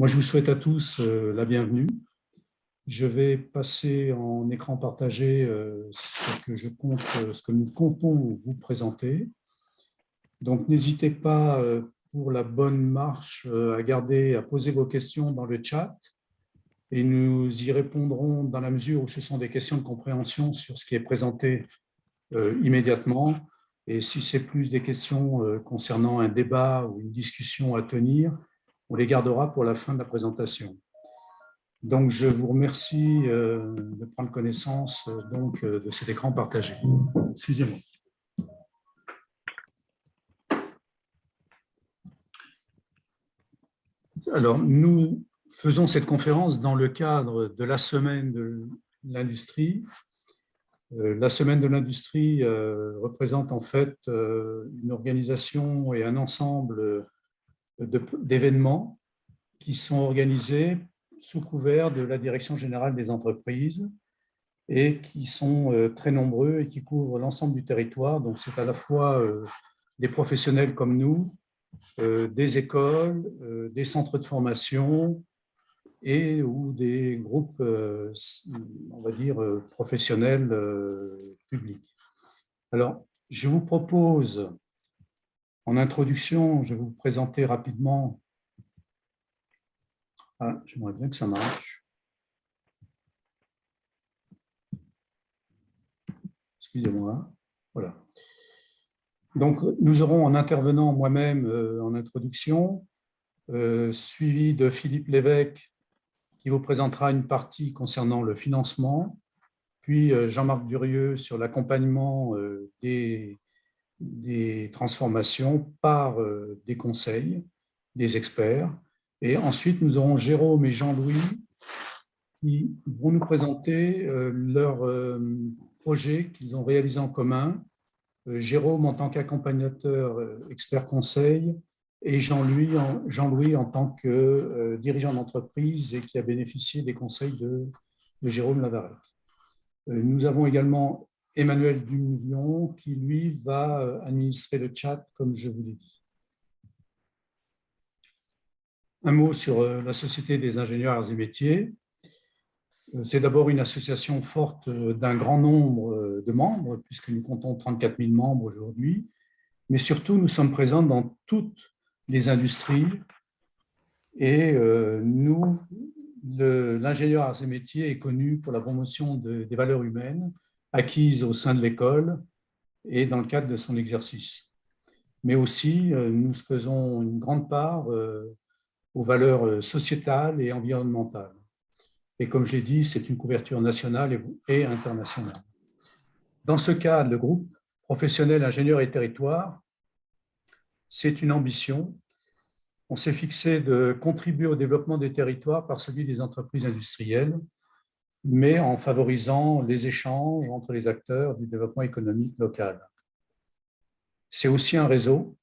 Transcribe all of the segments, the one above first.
Moi, je vous souhaite à tous la bienvenue. Je vais passer en écran partagé ce que nous comptons vous présenter. Donc, n'hésitez pas, pour la bonne marche, à poser vos questions dans le chat et nous y répondrons dans la mesure où ce sont des questions de compréhension sur ce qui est présenté immédiatement. Et si c'est plus des questions concernant un débat ou une discussion à tenir, on les gardera pour la fin de la présentation. Donc, je vous remercie de prendre connaissance de cet écran partagé. Excusez-moi. Alors, nous faisons cette conférence dans le cadre de la semaine de l'industrie. La semaine de l'industrie représente en fait une organisation et un ensemble d'événements qui sont organisés sous couvert de la Direction générale des entreprises et qui sont très nombreux et qui couvrent l'ensemble du territoire. Donc, c'est à la fois des professionnels comme nous, des écoles, des centres de formation et ou des groupes, on va dire, professionnels publics. Alors, je vous propose, en introduction, je vais vous présenter rapidement. J'aimerais bien que ça marche. Excusez-moi. Voilà. Donc, nous aurons en intervenant moi-même en introduction, suivi de Philippe Lévesque, qui vous présentera une partie concernant le financement, puis Jean-Marc Durieux sur l'accompagnement des transformations par des conseils, des experts. Et ensuite, nous aurons Jérôme et Jean-Louis qui vont nous présenter leur projet qu'ils ont réalisé en commun. Jérôme en tant qu'accompagnateur expert conseil et Jean-Louis en tant que dirigeant d'entreprise et qui a bénéficié des conseils de Jérôme Lavarrette. Nous avons également Emmanuel Dumoulion qui, lui, va administrer le chat, comme je vous l'ai dit. Un mot sur la Société des ingénieurs arts et métiers. C'est d'abord une association forte d'un grand nombre de membres, puisque nous comptons 34 000 membres aujourd'hui, mais surtout, nous sommes présents dans toutes les industries et l'ingénieur arts et métiers est connu pour la promotion des valeurs humaines acquises au sein de l'école et dans le cadre de son exercice. Mais aussi, nous faisons une grande part aux valeurs sociétales et environnementales. Et comme je l'ai dit, c'est une couverture nationale et internationale. Dans ce cadre, le groupe professionnel ingénieurs et territoires, c'est une ambition. On s'est fixé de contribuer au développement des territoires par celui des entreprises industrielles, mais en favorisant les échanges entre les acteurs du développement économique local. C'est aussi un réseau.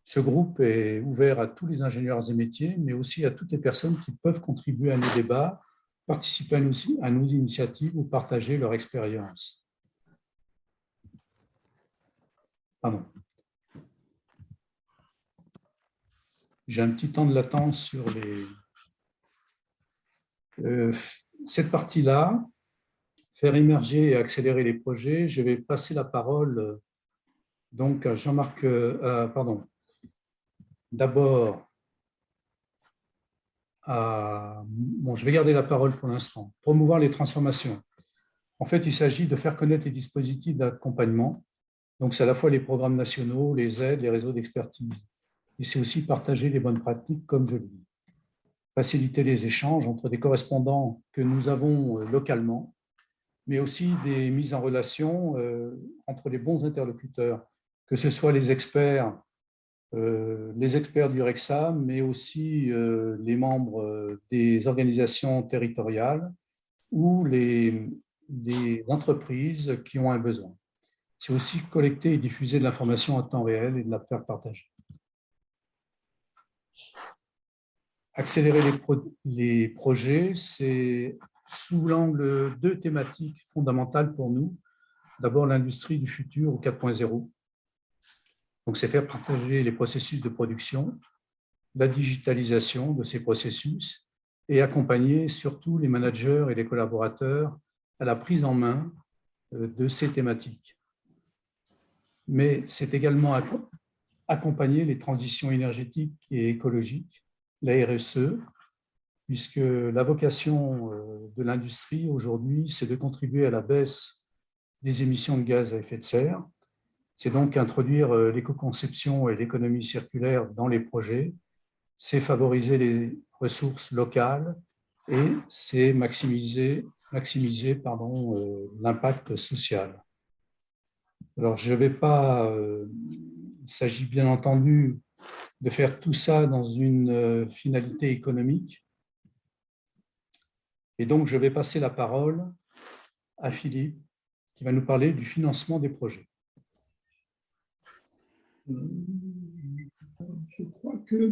Ce groupe est ouvert à tous les ingénieurs et métiers, mais aussi à toutes les personnes qui peuvent contribuer à nos débats, participer à nos initiatives ou partager leur expérience. Pardon. J'ai un petit temps de latence sur cette partie-là, faire émerger et accélérer les projets. Je vais passer la parole donc à Jean-Marc, d'abord je vais garder la parole pour l'instant. Promouvoir les transformations. En fait, il s'agit de faire connaître les dispositifs d'accompagnement. Donc, c'est à la fois les programmes nationaux, les aides, les réseaux d'expertise. Et c'est aussi partager les bonnes pratiques, comme je le dis. Faciliter les échanges entre des correspondants que nous avons localement, mais aussi des mises en relation entre les bons interlocuteurs, que ce soit les experts du RECSA, mais aussi les membres des organisations territoriales ou les entreprises qui ont un besoin. C'est aussi collecter et diffuser de l'information à temps réel et de la faire partager. Accélérer les projets, c'est sous l'angle deux thématiques fondamentales pour nous. D'abord, l'industrie du futur au 4.0. Donc, c'est faire partager les processus de production la digitalisation de ces processus et accompagner surtout les managers et les collaborateurs à la prise en main de ces thématiques. Mais c'est également accompagner les transitions énergétiques et écologiques, la RSE, puisque la vocation de l'industrie aujourd'hui, c'est de contribuer à la baisse des émissions de gaz à effet de serre. C'est donc introduire l'éco-conception et l'économie circulaire dans les projets, c'est favoriser les ressources locales et c'est maximiser l'impact social. Alors, je ne vais pas, il s'agit bien entendu de faire tout ça dans une finalité économique. Et donc, je vais passer la parole à Philippe, qui va nous parler du financement des projets. Je crois que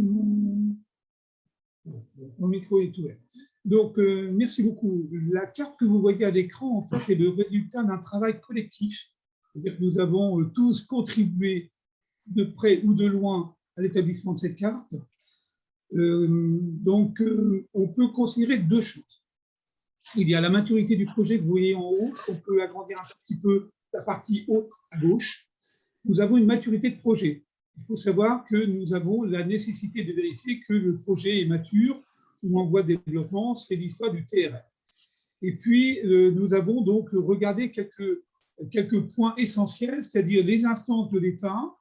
mon micro est ouvert. Donc, merci beaucoup. La carte que vous voyez à l'écran, en fait, est le résultat d'un travail collectif. C'est-à-dire que nous avons tous contribué de près ou de loin à l'établissement de cette carte. Donc, on peut considérer deux choses. Il y a la maturité du projet que vous voyez en haut. Si on peut agrandir un petit peu la partie haute à gauche, nous avons une maturité de projet. Il faut savoir que nous avons la nécessité de vérifier que le projet est mature ou en voie de développement. C'est l'histoire du TRL. Et puis, nous avons donc regardé quelques points essentiels, c'est-à-dire les instances de l'État.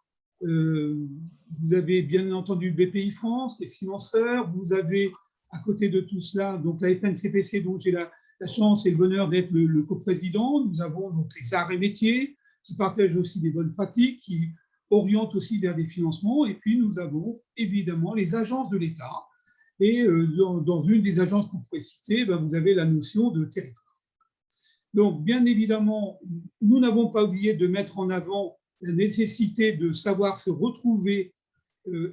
Vous avez bien entendu BPI France, les financeurs. Vous avez à côté de tout cela donc la FNCPC, dont j'ai la chance et le bonheur d'être le coprésident. Nous avons donc les arts et métiers qui partagent aussi des bonnes pratiques, qui orientent aussi vers des financements. Et puis, nous avons évidemment les agences de l'État. Et dans une des agences que vous pouvez citer, vous avez la notion de territoire. Donc, bien évidemment, nous n'avons pas oublié de mettre en avant la nécessité de savoir se retrouver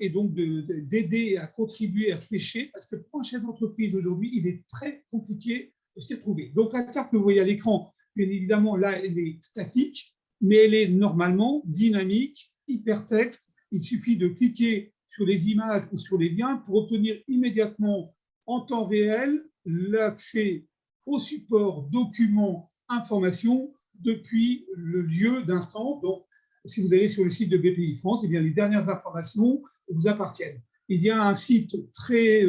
et donc d'aider à contribuer à flécher, parce que pour un chef d'entreprise aujourd'hui, il est très compliqué de s'y retrouver. Donc, la carte que vous voyez à l'écran, bien évidemment, là, elle est statique, mais elle est normalement dynamique, hypertexte. Il suffit de cliquer sur les images ou sur les liens pour obtenir immédiatement, en temps réel, l'accès au support, documents, informations depuis le lieu d'instance. Donc, si vous allez sur le site de BPI France, eh bien, les dernières informations vous appartiennent. Il y a un site très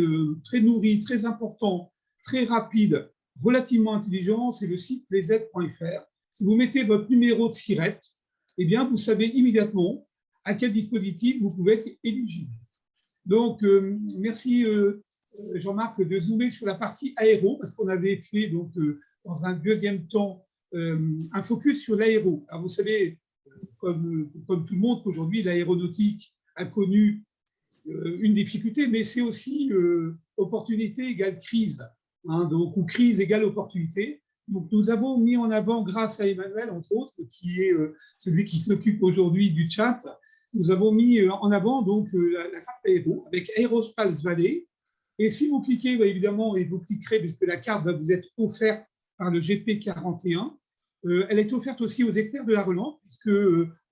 nourri, très important, très rapide, relativement intelligent, c'est le site lesaides.fr. Si vous mettez votre numéro de SIRET, eh bien, vous savez immédiatement à quel dispositif vous pouvez être éligible. Donc, merci Jean-Marc de zoomer sur la partie aéro, parce qu'on avait fait donc, dans un deuxième temps un focus sur l'aéro. Alors, vous savez, comme tout le monde, qu'aujourd'hui, l'aéronautique a connu une difficulté, mais c'est aussi opportunité égale crise, hein, donc, ou crise égale opportunité. Donc, nous avons mis en avant, grâce à Emmanuel, entre autres, qui est celui qui s'occupe aujourd'hui du chat, nous avons mis en avant donc, la carte aéro avec Aerospace Valley. Et si vous cliquez, évidemment, et vous cliquerez, puisque la carte va vous être offerte par le GP41, elle est offerte aussi aux experts de la relance, puisque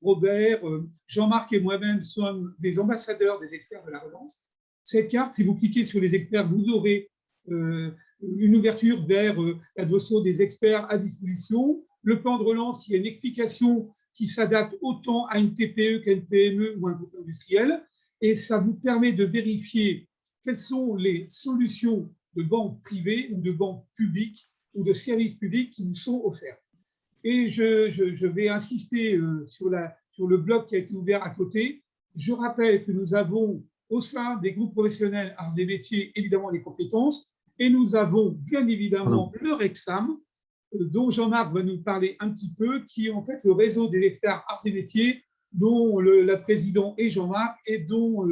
Robert, Jean-Marc et moi-même sommes des ambassadeurs des experts de la relance. Cette carte, si vous cliquez sur les experts, vous aurez une ouverture vers la notion des experts à disposition. Le plan de relance, il y a une explication qui s'adapte autant à une TPE qu'à une PME ou à un groupe industriel, et ça vous permet de vérifier quelles sont les solutions de banques privées ou de banques publiques ou de services publics qui nous sont offertes. Et je vais insister sur le bloc qui a été ouvert à côté. Je rappelle que nous avons au sein des groupes professionnels arts et métiers évidemment les compétences, et nous avons bien évidemment le REXAM, dont Jean-Marc va nous parler un petit peu, qui est en fait le réseau des experts arts et métiers, dont la présidente est Jean-Marc et dont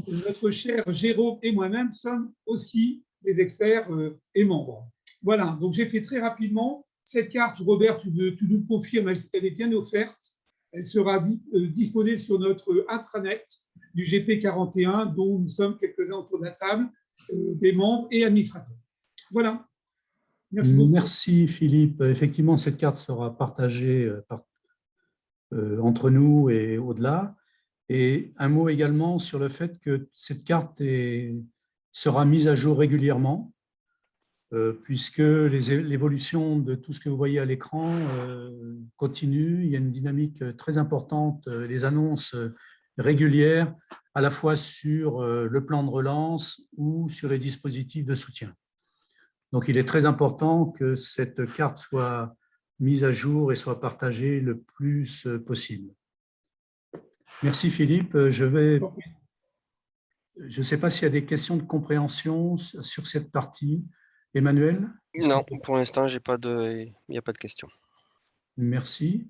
notre cher Jérôme et moi-même sommes aussi des experts et membres. Voilà, donc j'ai fait très rapidement. Cette carte, Robert, tu nous confirmes, elle est bien offerte. Elle sera disposée sur notre intranet du GP41, dont nous sommes quelques-uns autour de la table, des membres et administrateurs. Voilà. Merci beaucoup. Merci Philippe. Effectivement, cette carte sera partagée entre nous et au-delà. Et un mot également sur le fait que cette carte sera mise à jour régulièrement, puisque l'évolution de tout ce que vous voyez à l'écran continue. Il y a une dynamique très importante, les annonces régulières, à la fois sur le plan de relance ou sur les dispositifs de soutien. Donc, il est très important que cette carte soit mise à jour et soit partagée le plus possible. Merci Philippe. Je ne sais pas s'il y a des questions de compréhension sur cette partie. Emmanuel? Non, pour l'instant, il n'y a pas de questions. Merci.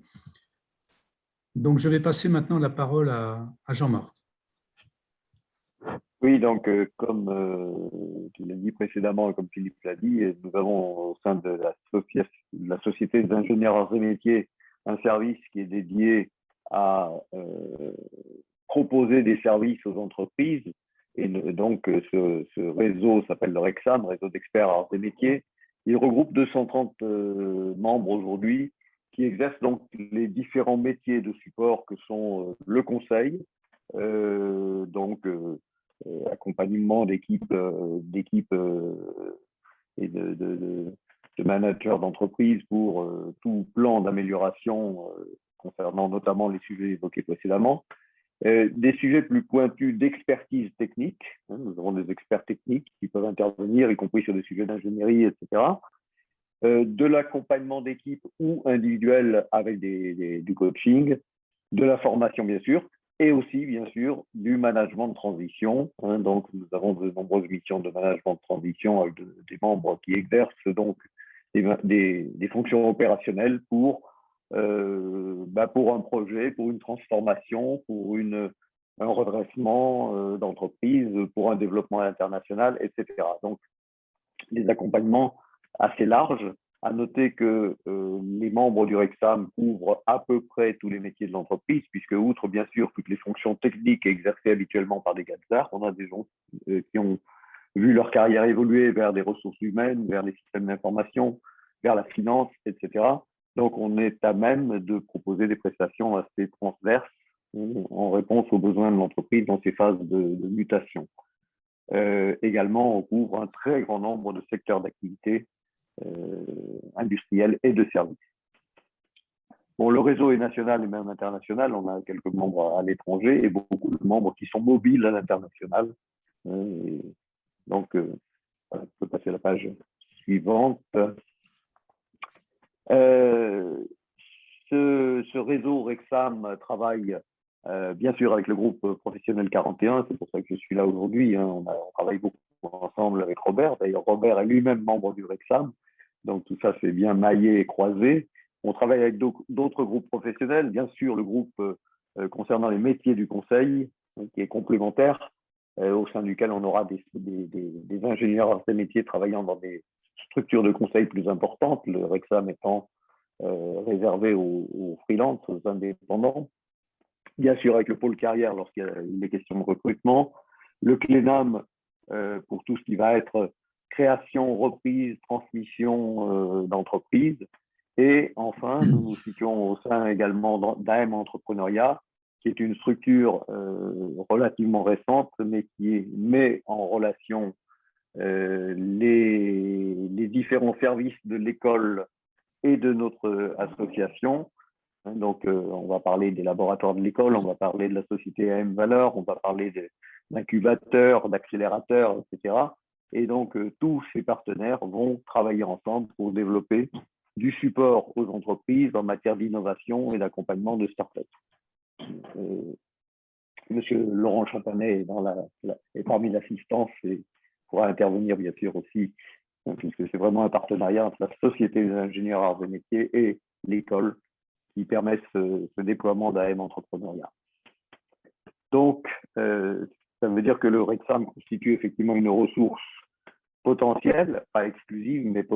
Donc, je vais passer maintenant la parole à Jean-Marc. Oui, donc comme tu l'as dit précédemment et comme Philippe l'a dit, nous avons au sein de la Société des ingénieurs arts et métiers un service qui est dédié à proposer des services aux entreprises. Et donc, ce réseau s'appelle le REXAM, Réseau d'experts arts et métiers. Il regroupe 230 membres aujourd'hui qui exercent donc les différents métiers de support que sont le conseil, accompagnement d'équipes et de managers d'entreprise pour tout plan d'amélioration concernant notamment les sujets évoqués précédemment. Des sujets plus pointus d'expertise technique. Nous avons des experts techniques qui peuvent intervenir, y compris sur des sujets d'ingénierie, etc. De l'accompagnement d'équipe ou individuel avec du coaching, de la formation, bien sûr, et aussi, bien sûr, du management de transition. Donc, nous avons de nombreuses missions de management de transition avec des membres qui exercent donc des fonctions opérationnelles pour un projet, pour une transformation, pour un redressement d'entreprise, pour un développement international, etc. Donc, des accompagnements assez larges. À noter que les membres du REXAM couvrent à peu près tous les métiers de l'entreprise, puisque outre bien sûr toutes les fonctions techniques exercées habituellement par des GATSAR, on a des gens qui ont vu leur carrière évoluer vers des ressources humaines, vers les systèmes d'information, vers la finance, etc. Donc, on est à même de proposer des prestations assez transverses en réponse aux besoins de l'entreprise dans ces phases de mutation. Également, on couvre un très grand nombre de secteurs d'activité industriels et de services. Bon, le réseau est national et même international. On a quelques membres à l'étranger et beaucoup de membres qui sont mobiles à l'international. Donc, on peut passer à la page suivante. Ce réseau REXAM travaille bien sûr avec le groupe professionnel 41, c'est pour ça que je suis là aujourd'hui. On travaille beaucoup ensemble avec Robert. D'ailleurs, Robert est lui-même membre du REXAM, donc tout ça c'est bien maillé et croisé. On travaille avec d'autres groupes professionnels, bien sûr le groupe concernant les métiers du conseil, qui est complémentaire, au sein duquel on aura des ingénieurs des métiers travaillant dans des structures de conseil plus importantes, le REXAM étant réservé aux freelances, aux indépendants. Bien sûr, avec le pôle carrière lorsqu'il y a des questions de recrutement, le CLENAM pour tout ce qui va être création, reprise, transmission d'entreprise. Et enfin, nous nous situons au sein également d'AM Entrepreneuriat, qui est une structure relativement récente, mais qui met en relation les différents services de l'école et de notre association. Donc, on va parler des laboratoires de l'école, on va parler de la société AM Valeurs, on va parler d'incubateurs, d'accélérateurs, etc. Et donc, tous ces partenaires vont travailler ensemble pour développer du support aux entreprises en matière d'innovation et d'accompagnement de start-up. Monsieur Laurent Champanet est parmi l'assistance et pourra intervenir bien sûr aussi, puisque c'est vraiment un partenariat entre la Société des ingénieurs arts et métiers et l'école qui permet ce déploiement d'AM Entrepreneuriat. Donc, ça veut dire que le REXAM constitue effectivement une ressource potentielle, pas exclusive, mais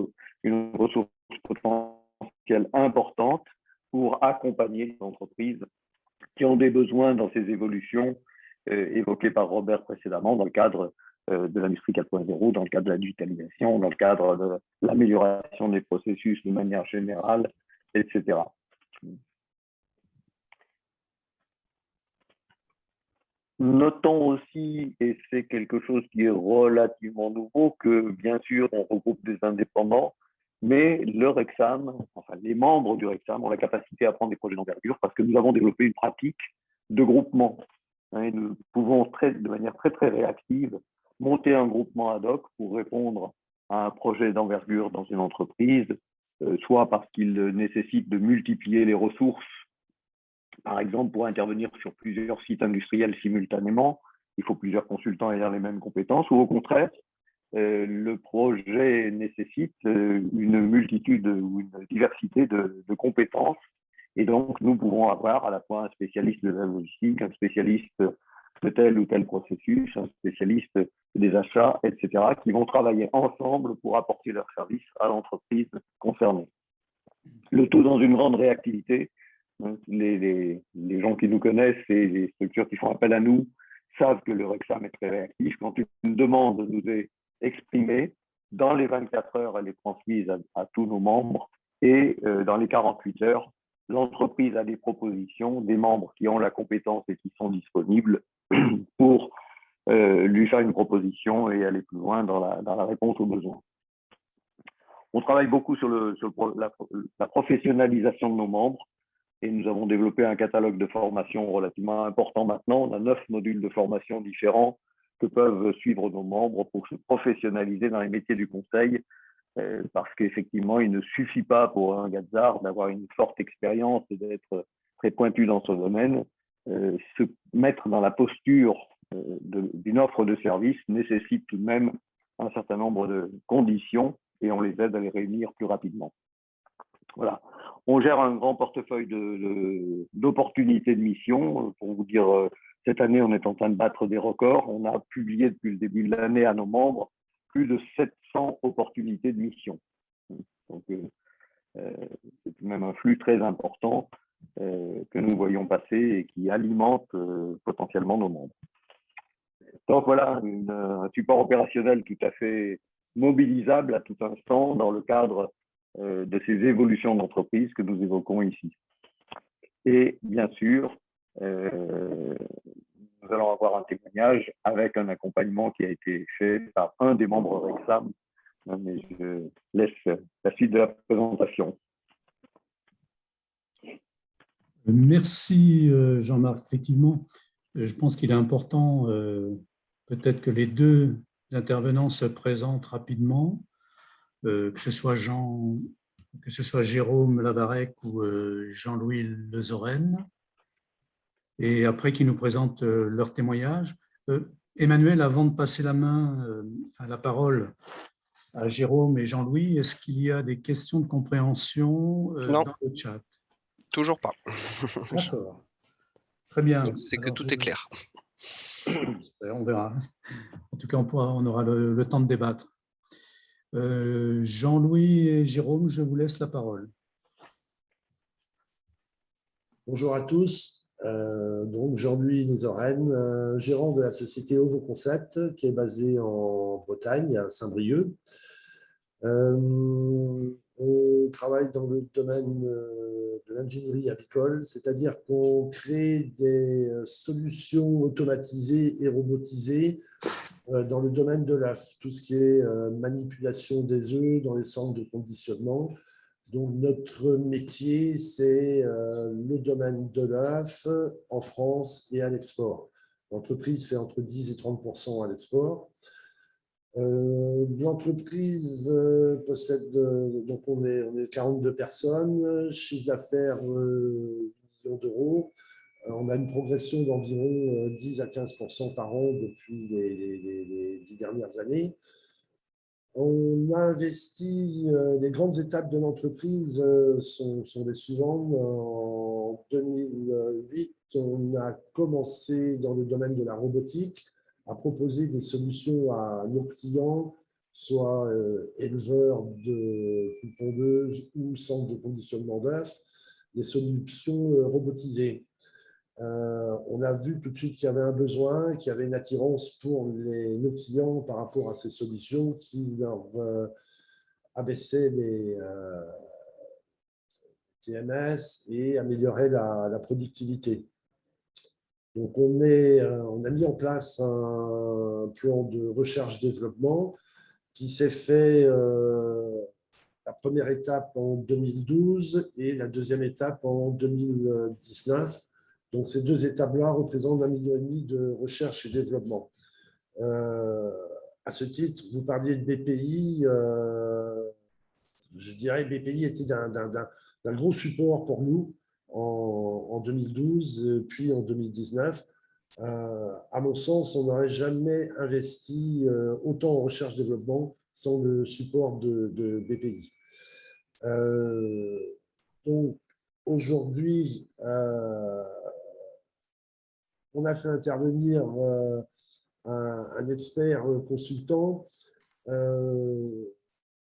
une ressource potentielle importante pour accompagner les entreprises qui ont des besoins dans ces évolutions évoquées par Robert précédemment dans le cadre de l'industrie 4.0, dans le cadre de la digitalisation, dans le cadre de l'amélioration des processus de manière générale, etc. Notons aussi, et c'est quelque chose qui est relativement nouveau, que bien sûr, on regroupe des indépendants, mais le Rexam, enfin les membres du Rexam ont la capacité à prendre des projets d'envergure parce que nous avons développé une pratique de groupement. Et nous pouvons de manière très très réactive monter un groupement ad hoc pour répondre à un projet d'envergure dans une entreprise, soit parce qu'il nécessite de multiplier les ressources, par exemple, pour intervenir sur plusieurs sites industriels simultanément, il faut plusieurs consultants ayant les mêmes compétences, ou au contraire, le projet nécessite une multitude ou une diversité de compétences. Et donc, nous pouvons avoir à la fois un spécialiste de la logistique, un spécialiste de tel ou tel processus, un spécialiste des achats, etc., qui vont travailler ensemble pour apporter leurs services à l'entreprise concernée. Le tout dans une grande réactivité. Les gens qui nous connaissent et les structures qui font appel à nous savent que le Rexam est très réactif. Quand une demande nous est exprimée, dans les 24 heures, elle est transmise à tous nos membres et dans les 48 heures, l'entreprise a des propositions, des membres qui ont la compétence et qui sont disponibles pour lui faire une proposition et aller plus loin dans la réponse aux besoins. On travaille beaucoup sur la professionnalisation de nos membres. Et nous avons développé un catalogue de formation relativement important maintenant. On a 9 modules de formation différents que peuvent suivre nos membres pour se professionnaliser dans les métiers du conseil, parce qu'effectivement, il ne suffit pas pour un Gazard d'avoir une forte expérience et d'être très pointu dans ce domaine. Se mettre dans la posture d'une offre de service nécessite tout de même un certain nombre de conditions et on les aide à les réunir plus rapidement. Voilà. On gère un grand portefeuille d'opportunités de mission. Pour vous dire, cette année, on est en train de battre des records. On a publié depuis le début de l'année à nos membres plus de 700 opportunités de mission. Donc, c'est tout de même un flux très important que nous voyons passer et qui alimente potentiellement nos membres. Donc voilà, un support opérationnel tout à fait mobilisable à tout instant dans le cadre de ces évolutions d'entreprise que nous évoquons ici. Et bien sûr, nous allons avoir un témoignage avec un accompagnement qui a été fait par un des membres Rexam, mais je laisse la suite de la présentation. Merci Jean-Marc. Effectivement, je pense qu'il est important peut-être que les deux intervenants se présentent rapidement. Que ce soit Jérôme Lavarec ou Jean-Louis Lezoren, et après qu'ils nous présentent leur témoignage. Emmanuel, avant de passer la parole à Jérôme et Jean-Louis, est-ce qu'il y a des questions de compréhension dans le chat? Toujours pas. D'accord. Très bien. C'est que tout est clair. On verra. En tout cas, on aura le temps de débattre. Jean-Louis et Jérôme, je vous laisse la parole. Bonjour à tous. Donc Jean-Louis Lezoren, gérant de la société Ovo Concept, qui est basée en Bretagne, à Saint-Brieuc. On travaille dans le domaine de l'ingénierie avicole, c'est-à-dire qu'on crée des solutions automatisées et robotisées dans le domaine de l'œuf, tout ce qui est manipulation des œufs dans les centres de conditionnement. Donc, notre métier, c'est le domaine de l'œuf en France et à l'export. L'entreprise fait entre 10 et 30% à l'export. L'entreprise possède, donc on est 42 personnes, chiffre d'affaires 10 millions d'euros. On a une progression d'environ 10 à 15% par an depuis les 10 dernières années. On a investi, les grandes étapes de l'entreprise sont les suivantes. En 2008, on a commencé dans le domaine de la robotique à proposer des solutions à nos clients, soit éleveurs de poules pondeuses ou centres de conditionnement d'œufs, des solutions robotisées. On a vu tout de suite qu'il y avait un besoin, qu'il y avait une attirance pour nos clients par rapport à ces solutions qui leur abaissaient les TMS et amélioraient la productivité. Donc, on a mis en place un plan de recherche-développement qui s'est fait la première étape en 2012 et la deuxième étape en 2019. Donc, ces deux étapes-là représentent 1,5 million de recherche et développement. À ce titre, vous parliez de BPI. Je dirais que BPI était d'un gros support pour nous en 2012, puis en 2019. À mon sens, on n'aurait jamais investi autant en recherche-développement sans le support de BPI. Donc, aujourd'hui, on a fait intervenir un expert consultant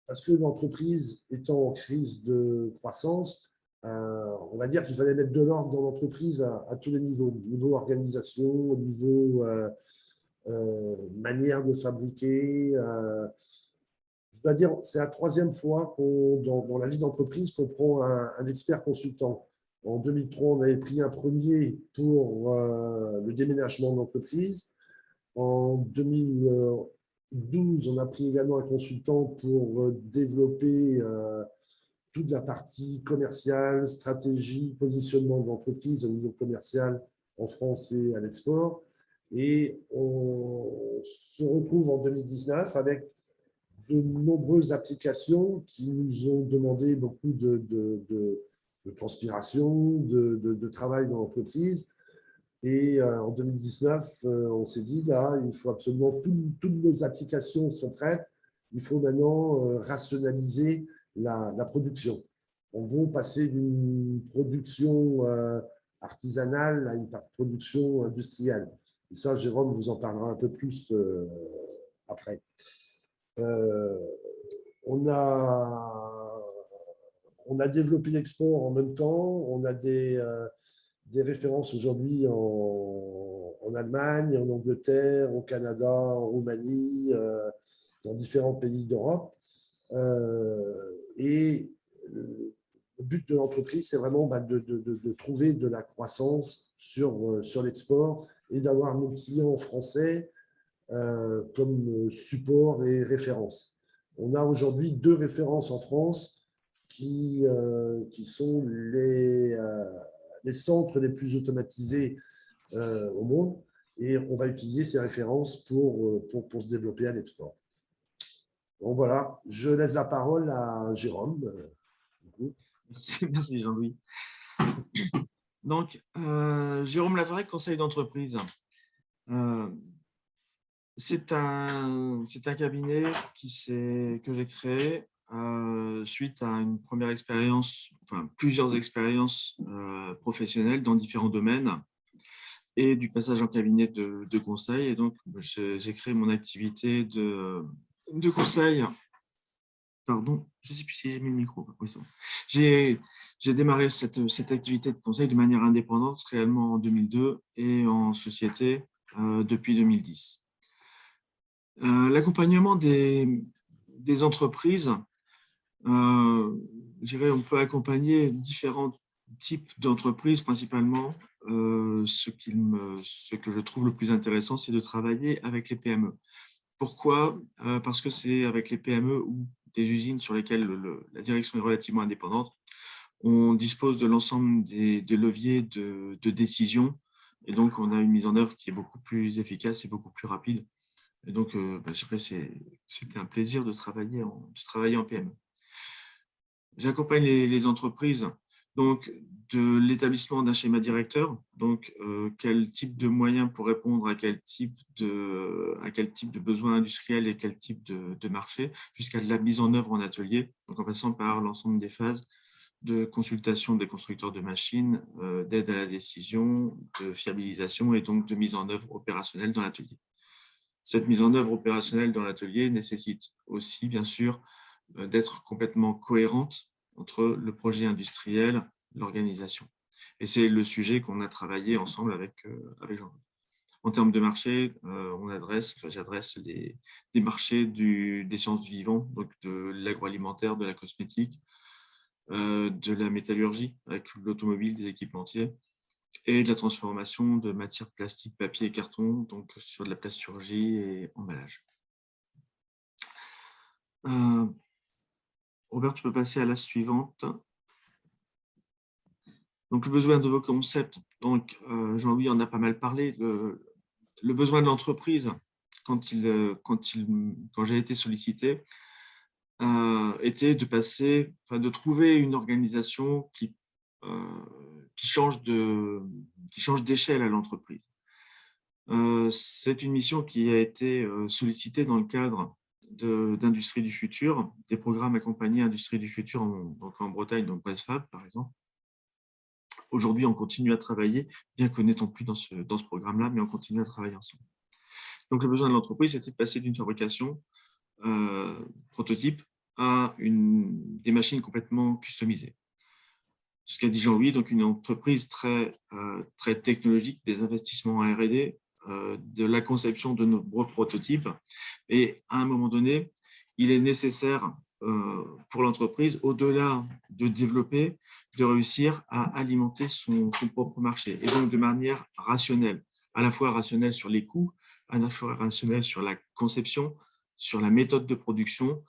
parce que l'entreprise étant en crise de croissance, on va dire qu'il fallait mettre de l'ordre dans l'entreprise à tous les niveaux. Au niveau organisation, au niveau manière de fabriquer. Je dois dire, c'est la troisième fois dans la vie d'entreprise qu'on prend un expert consultant. En 2003, on avait pris un premier pour le déménagement de l'entreprise. En 2012, on a pris également un consultant pour développer toute la partie commerciale, stratégie, positionnement de l'entreprise au niveau commercial en France et à l'export. Et on se retrouve en 2019 avec de nombreuses applications qui nous ont demandé beaucoup de transpiration, de travail dans l'entreprise. Et en 2019, on s'est dit, là, il faut absolument, toutes nos applications sont prêtes, il faut maintenant rationaliser la production. En gros, passer d'une production artisanale à une production industrielle. Et ça, Jérôme vous en parlera un peu plus après. On a développé l'export en même temps. On a des références aujourd'hui en Allemagne, en Angleterre, au Canada, en Roumanie, dans différents pays d'Europe. Et le but de l'entreprise, c'est vraiment de trouver de la croissance sur l'export et d'avoir nos clients français comme support et référence. On a aujourd'hui 2 références en France qui sont les centres les plus automatisés au monde, et on va utiliser ces références pour se développer à l'export. Donc voilà, je laisse la parole à Jérôme. Merci Jean-Louis. Donc, Jérôme Lavray, conseil d'entreprise. C'est un cabinet que j'ai créé suite à une première expérience, enfin plusieurs expériences professionnelles dans différents domaines et du passage en cabinet de conseil. Et donc, j'ai créé mon activité de conseil. Pardon, je ne sais plus si j'ai mis le micro. Oui, c'est bon. J'ai démarré cette activité de conseil de manière indépendante, réellement en 2002, et en société depuis 2010. L'accompagnement des entreprises, je dirais, on peut accompagner différents types d'entreprises, principalement. Ce que je trouve le plus intéressant, c'est de travailler avec les PME. Pourquoi ? Parce que c'est avec les PME ou des usines sur lesquelles la direction est relativement indépendante, on dispose de l'ensemble des leviers de décision, et donc on a une mise en œuvre qui est beaucoup plus efficace et beaucoup plus rapide. Et donc, je dirais c'était un plaisir de travailler en PME. J'accompagne les entreprises donc, de l'établissement d'un schéma directeur, donc quel type de moyens pour répondre à quel type de besoins industriels et quel type de marché, jusqu'à la mise en œuvre en atelier, donc en passant par l'ensemble des phases de consultation des constructeurs de machines, d'aide à la décision, de fiabilisation et donc de mise en œuvre opérationnelle dans l'atelier. Cette mise en œuvre opérationnelle dans l'atelier nécessite aussi, bien sûr, d'être complètement cohérente entre le projet industriel et l'organisation. Et c'est le sujet qu'on a travaillé ensemble avec Jean-Louis. En termes de marché, j'adresse des marchés des sciences du vivant, donc de l'agroalimentaire, de la cosmétique, de la métallurgie, avec l'automobile, des équipementiers, et de la transformation de matières plastiques, papier et carton, donc sur de la plasturgie et emballage. Robert, tu peux passer à la suivante. Donc, le besoin de vos concepts. Donc, Jean-Louis en a pas mal parlé. Le besoin de l'entreprise, quand j'ai été sollicité, était de trouver une organisation qui change d'échelle à l'entreprise. C'est une mission qui a été sollicitée dans le cadre d'Industrie du Futur, des programmes accompagnés Industrie du Futur en Bretagne, donc BRESFAB par exemple. Aujourd'hui, on continue à travailler, bien que n'étant plus dans ce programme-là, mais on continue à travailler ensemble. Donc, le besoin de l'entreprise, c'était de passer d'une fabrication prototype à des machines complètement customisées. Ce qu'a dit Jean-Louis, donc une entreprise très technologique, des investissements en R&D, de la conception de nombreux prototypes. Et à un moment donné, il est nécessaire pour l'entreprise, au-delà de développer, de réussir à alimenter son propre marché. Et donc de manière rationnelle, à la fois rationnelle sur les coûts, à la fois rationnelle sur la conception, sur la méthode de production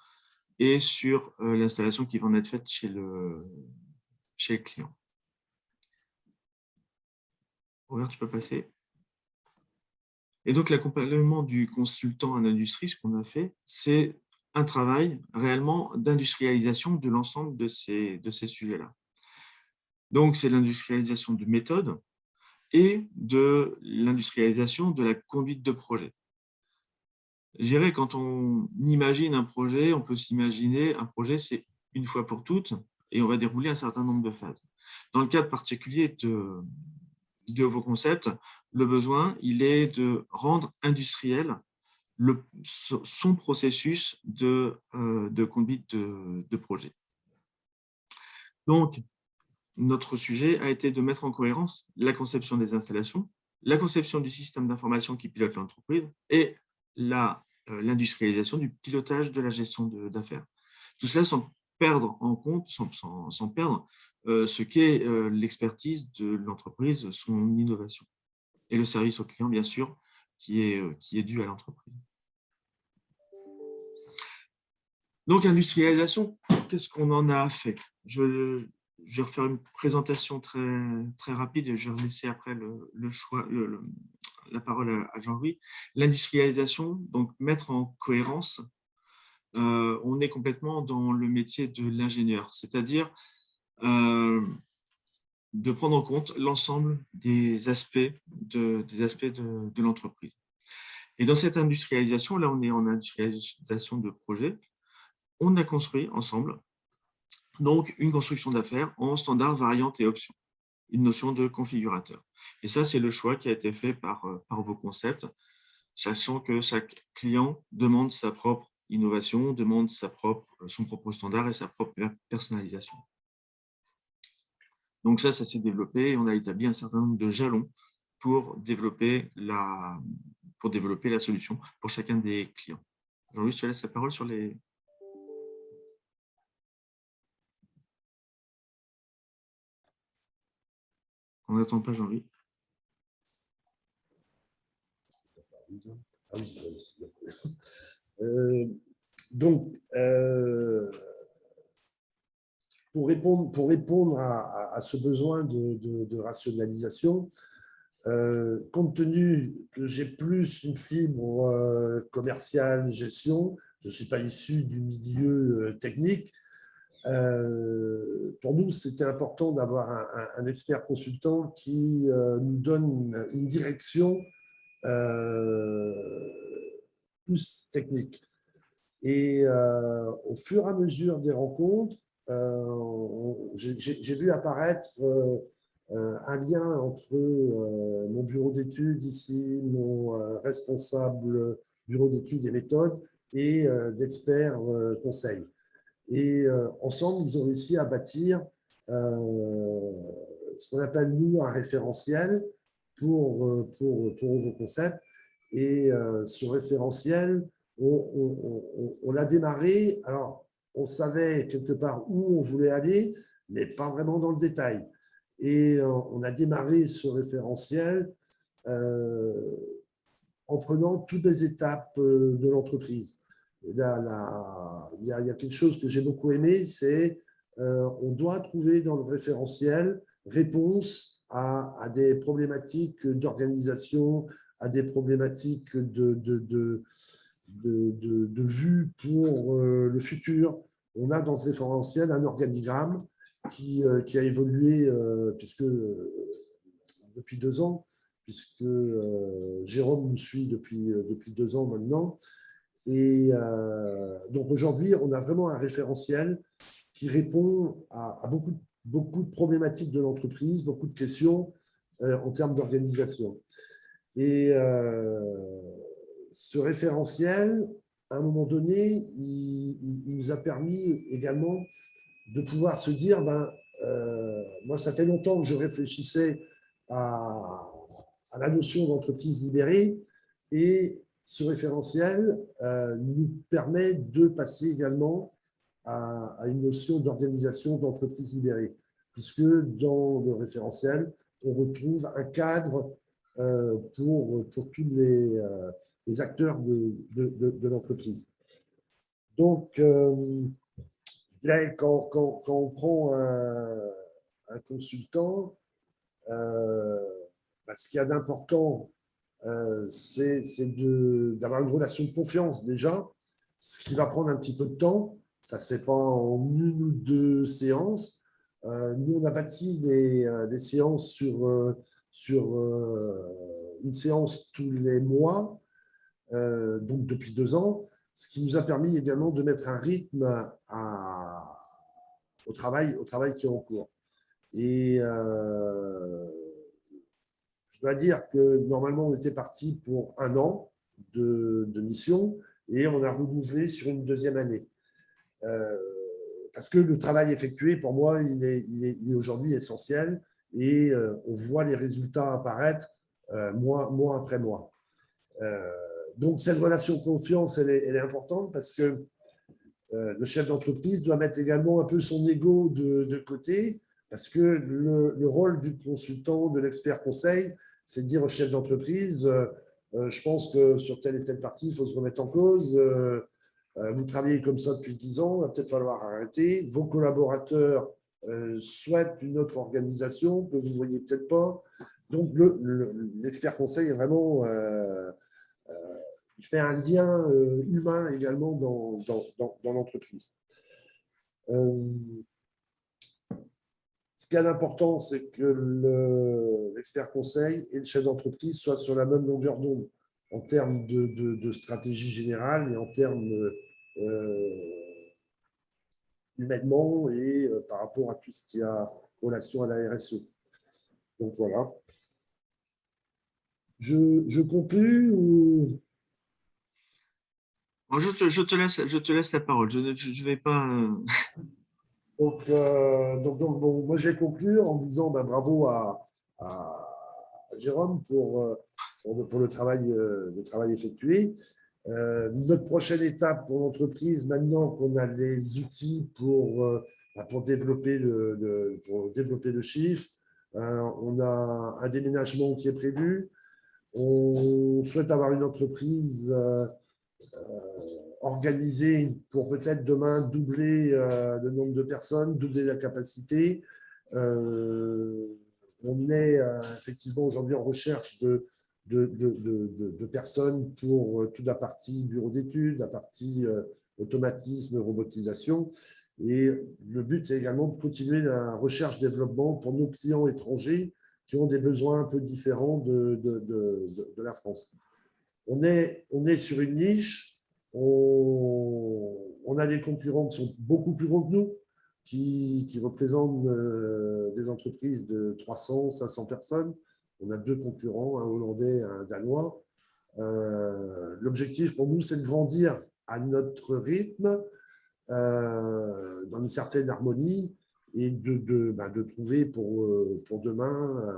et sur l'installation qui va en être faite chez le client. Robert, tu peux passer. Et donc, l'accompagnement du consultant en industrie, ce qu'on a fait, c'est un travail réellement d'industrialisation de l'ensemble de ces sujets-là. Donc, c'est l'industrialisation de méthodes et de l'industrialisation de la conduite de projet. Je dirais, quand on imagine un projet, on peut s'imaginer un projet, c'est une fois pour toutes, et on va dérouler un certain nombre de phases. Dans le cadre particulier de vos concepts, le besoin, il est de rendre industriel son processus de conduite de projet. Donc, notre sujet a été de mettre en cohérence la conception des installations, la conception du système d'information qui pilote l'entreprise et l'industrialisation du pilotage de la gestion d'affaires. Tout cela sans perdre en compte, sans perdre ce qu'est l'expertise de l'entreprise, son innovation. Et le service au client, bien sûr, qui est dû à l'entreprise. Donc, industrialisation, qu'est-ce qu'on en a fait? Je vais refaire une présentation très rapide et je vais laisser après la parole à Jean-Louis. L'industrialisation, donc mettre en cohérence, on est complètement dans le métier de l'ingénieur, c'est-à-dire de prendre en compte l'ensemble des aspects de l'entreprise. Et dans cette industrialisation, là on est en industrialisation de projet, on a construit ensemble donc une construction d'affaires en standard, variante et option, une notion de configurateur. Et ça, c'est le choix qui a été fait par vos concepts, sachant que chaque client demande sa propre innovation, demande son propre standard et sa propre personnalisation. Donc ça s'est développé et on a établi un certain nombre de jalons pour développer la solution pour chacun des clients. Jean-Louis, je te laisse la parole sur les... On n'attend pas Jean-Louis. Donc, pour répondre à ce besoin de rationalisation, compte tenu que j'ai plus une fibre commerciale, gestion, je ne suis pas issu du milieu technique, pour nous, c'était important d'avoir un expert consultant qui nous donne une direction plus technique. Et au fur et à mesure des rencontres, j'ai vu apparaître un lien entre mon bureau d'études ici, mon responsable bureau d'études et méthodes et d'experts conseils. Et ensemble, ils ont réussi à bâtir ce qu'on appelle, nous, un référentiel pour vos concepts. Et ce référentiel, on l'a démarré. Alors, on savait quelque part où on voulait aller, mais pas vraiment dans le détail. Et on a démarré ce référentiel en prenant toutes les étapes de l'entreprise. Il y a quelque chose que j'ai beaucoup aimé, c'est on doit trouver dans le référentiel réponse à des problématiques d'organisation, à des problématiques de vue pour le futur. On a dans ce référentiel un organigramme qui a évolué puisque depuis 2 ans, puisque Jérôme nous suit depuis 2 ans maintenant. Et donc aujourd'hui, on a vraiment un référentiel qui répond à beaucoup de problématiques de l'entreprise, beaucoup de questions en termes d'organisation. Et ce référentiel, à un moment donné, il nous a permis également de pouvoir se dire, moi, ça fait longtemps que je réfléchissais à la notion d'entreprise libérée, et ce référentiel nous permet de passer également à une notion d'organisation d'entreprise libérée, puisque dans le référentiel, on retrouve un cadre pour tous les acteurs de l'entreprise. Donc, je dirais quand on prend un consultant, ce qu'il y a d'important, c'est d'avoir une relation de confiance déjà, ce qui va prendre un petit peu de temps. Ça ne se fait pas en 1 ou 2 séances. Nous, on a bâti des séances sur une séance tous les mois, donc depuis 2 ans, ce qui nous a permis également de mettre un rythme au travail qui est en cours. Et je dois dire que normalement, on était parti pour 1 an de mission, et on a renouvelé sur une 2e année. Parce que le travail effectué, pour moi, il est aujourd'hui essentiel, et on voit les résultats apparaître mois après mois. Donc, cette relation de confiance, elle est importante, parce que le chef d'entreprise doit mettre également un peu son ego de côté, parce que le rôle du consultant, de l'expert conseil, c'est de dire au chef d'entreprise, je pense que sur telle et telle partie, il faut se remettre en cause. Vous travaillez comme ça depuis 10 ans, il va peut-être falloir arrêter. Vos collaborateurs souhaitent une autre organisation que vous ne voyez peut-être pas. Donc, l'expert conseil est vraiment… il fait un lien humain également dans l'entreprise. Ce qui est important, c'est que l'expert conseil et le chef d'entreprise soient sur la même longueur d'onde en termes de stratégie générale et en termes humainement et par rapport à tout ce qui a relation à la RSE. Donc voilà. Je conclue ou… Bon, je te laisse la parole. Je ne vais pas… Donc, bon, moi, je vais conclure en disant bravo à Jérôme pour le travail effectué. Notre prochaine étape pour l'entreprise, maintenant qu'on a les outils pour développer le chiffre, on a un déménagement qui est prévu. On souhaite avoir une entreprise organisée pour peut-être demain doubler le nombre de personnes, doubler la capacité. On est effectivement aujourd'hui en recherche de personnes pour toute la partie bureau d'études, la partie automatisme, robotisation. Et le but, c'est également de continuer la recherche-développement pour nos clients étrangers qui ont des besoins un peu différents de la France. On est sur une niche. On a des concurrents qui sont beaucoup plus gros que nous, qui représentent des entreprises de 300, 500 personnes. On a 2 concurrents, un Hollandais et un Danois. L'objectif pour nous, c'est de grandir à notre rythme, dans une certaine harmonie, et de trouver pour demain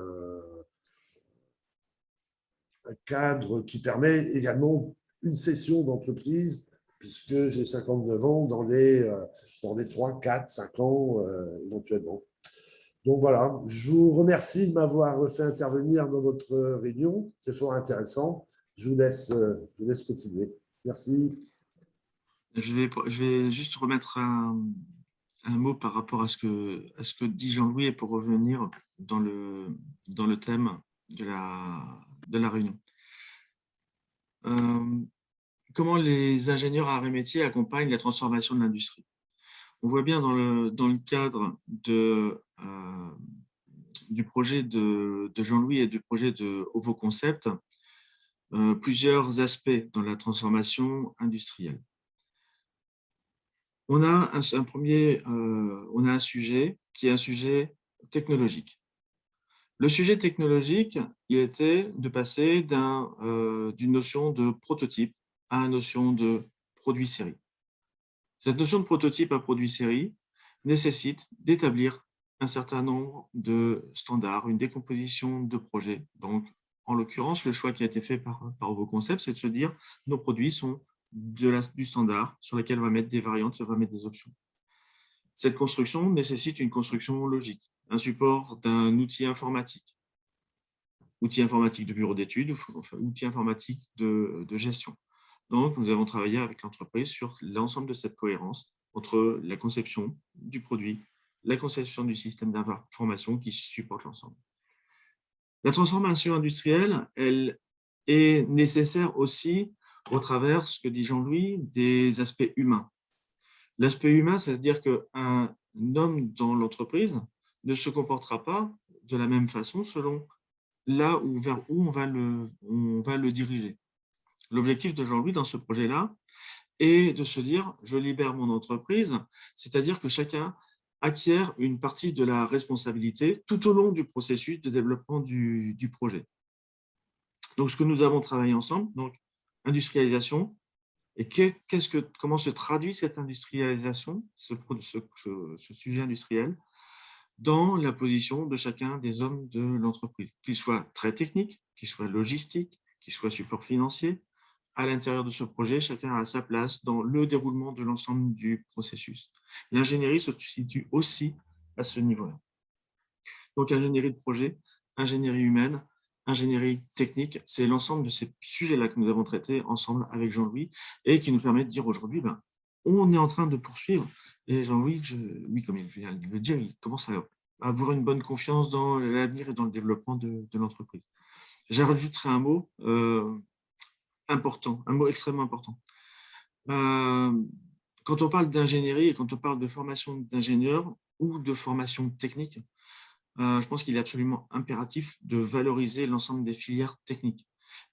un cadre qui permet également une cession d'entreprise, puisque j'ai 59 ans, dans les 3, 4, 5 ans éventuellement. Donc voilà, je vous remercie de m'avoir fait intervenir dans votre réunion. C'est fort intéressant. Je vous laisse continuer. Merci. Je vais juste remettre un mot par rapport à ce que dit Jean-Louis et pour revenir dans le thème de la réunion. Comment les ingénieurs arts et métiers accompagnent la transformation de l'industrie. On voit bien dans le cadre du projet de Jean-Louis et du projet de Ovo Concept plusieurs aspects dans la transformation industrielle. On a un sujet qui est un sujet technologique. Le sujet technologique, il était de passer d'une notion de prototype à une notion de produit série. Cette notion de prototype à produit série nécessite d'établir un certain nombre de standards, une décomposition de projets. Donc, en l'occurrence, le choix qui a été fait par Ovo Concept, c'est de se dire nos produits sont du standard sur lequel on va mettre des variantes, on va mettre des options. Cette construction nécessite une construction logique, un support d'un outil informatique de bureau d'études, outil informatique de gestion. Donc, nous avons travaillé avec l'entreprise sur l'ensemble de cette cohérence entre la conception du produit, la conception du système d'information qui supporte l'ensemble. La transformation industrielle, elle est nécessaire aussi au travers, ce que dit Jean-Louis, des aspects humains. L'aspect humain, c'est-à-dire qu'un homme dans l'entreprise ne se comportera pas de la même façon selon vers où on va le diriger. L'objectif de Jean-Louis dans ce projet-là est de se dire « je libère mon entreprise », c'est-à-dire que chacun acquiert une partie de la responsabilité tout au long du processus de développement du projet. Donc, ce que nous avons travaillé ensemble, donc industrialisation, et comment se traduit cette industrialisation, ce sujet industriel, dans la position de chacun des hommes de l'entreprise, qu'il soit très technique, qu'il soit logistique, qu'il soit support financier. À l'intérieur de ce projet, chacun a sa place dans le déroulement de l'ensemble du processus. L'ingénierie se situe aussi à ce niveau-là. Donc, ingénierie de projet, ingénierie humaine, ingénierie technique, c'est l'ensemble de ces sujets-là que nous avons traités ensemble avec Jean-Louis et qui nous permet de dire aujourd'hui, on est en train de poursuivre. Et Jean-Louis, oui, comme il vient de le dire, il commence à avoir une bonne confiance dans l'avenir et dans le développement de l'entreprise. J'ajouterai un mot important, un mot extrêmement important. Quand on parle d'ingénierie et quand on parle de formation d'ingénieurs ou de formation technique, je pense qu'il est absolument impératif de valoriser l'ensemble des filières techniques.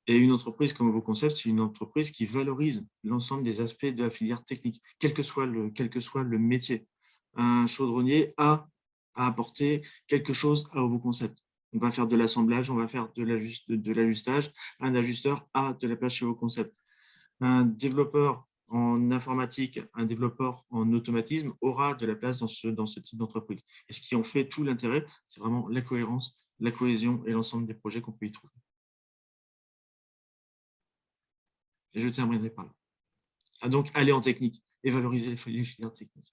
Et une entreprise comme Ovo Concept, c'est une entreprise qui valorise l'ensemble des aspects de la filière technique, quel que soit le métier. Un chaudronnier a à apporter quelque chose à Ovo Concept. On va faire de l'assemblage, on va faire de l'ajustage. Un ajusteur a de la place chez Ovo Concept. Un développeur en informatique, un développeur en automatisme aura de la place dans ce type d'entreprise. Et ce qui en fait tout l'intérêt, c'est vraiment la cohérence, la cohésion et l'ensemble des projets qu'on peut y trouver. Et je terminerai par là. Donc, aller en technique et valoriser les filières techniques.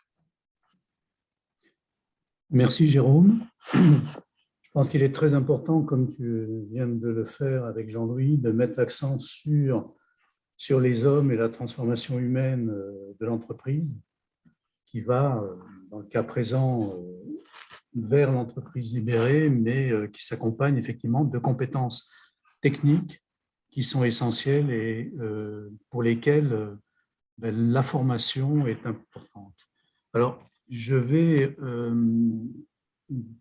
Merci Jérôme. Je pense qu'il est très important, comme tu viens de le faire avec Jean-Louis, de mettre l'accent sur les hommes et la transformation humaine de l'entreprise qui va, dans le cas présent, vers l'entreprise libérée, mais qui s'accompagne effectivement de compétences techniques qui sont essentielles et pour lesquelles la formation est importante. Alors, je vais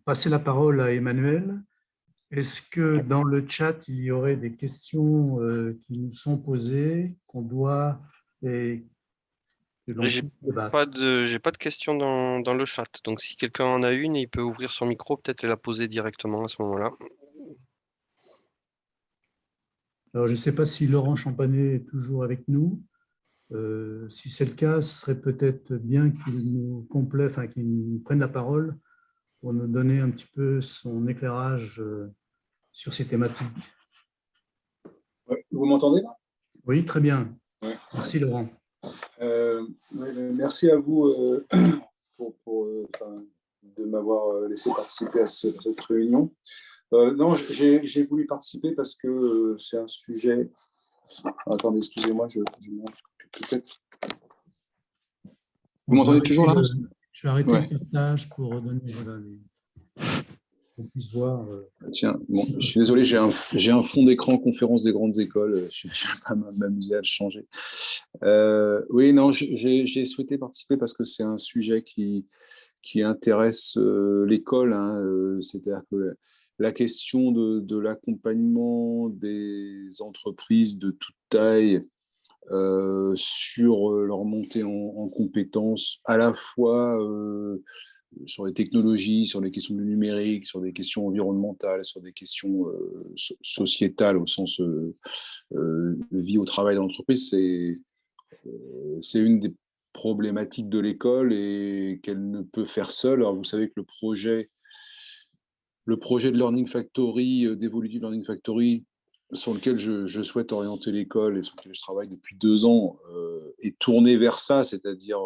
passer la parole à Emmanuel. Est-ce que dans le chat, il y aurait des questions qui nous sont posées, qu'on doit et que l'on J'ai puisse débattre? pas de questions dans le chat. Donc, si quelqu'un en a une, il peut ouvrir son micro, peut-être la poser directement à ce moment-là. Alors, je ne sais pas si Laurent Champanet est toujours avec nous. Si c'est le cas, ce serait peut-être bien qu'il nous complète, enfin, qu'il prenne la parole pour nous donner un petit peu son éclairage sur ces thématiques. Ouais, vous m'entendez là? Oui, très bien. Ouais. Merci Laurent. Merci à vous pour de m'avoir laissé participer à cette réunion. Non, j'ai voulu participer parce que c'est un sujet. Attendez, excusez-moi, je peut-être. Vous m'entendez toujours là? Je vais arrêter Ouais. le partage pour donner qu'on puisse voir. Tiens, bon, je suis désolé, j'ai un fond d'écran conférence des grandes écoles. Je vais pas m'amuser à le changer. Oui, non, j'ai souhaité participer parce que c'est un sujet qui intéresse l'école. Hein, c'est-à-dire que la question de l'accompagnement des entreprises de toute taille sur leur montée en compétences, à la fois sur les technologies, sur les questions du numérique, sur des questions environnementales, sur des questions sociétales au sens vie au travail dans l'entreprise, c'est une des problématiques de l'école et qu'elle ne peut faire seule. Alors vous savez que le projet de Learning Factory, d'Evolutive Learning Factory, sur lequel je souhaite orienter l'école et sur lequel je travaille depuis 2 ans, est tourné vers ça, c'est-à-dire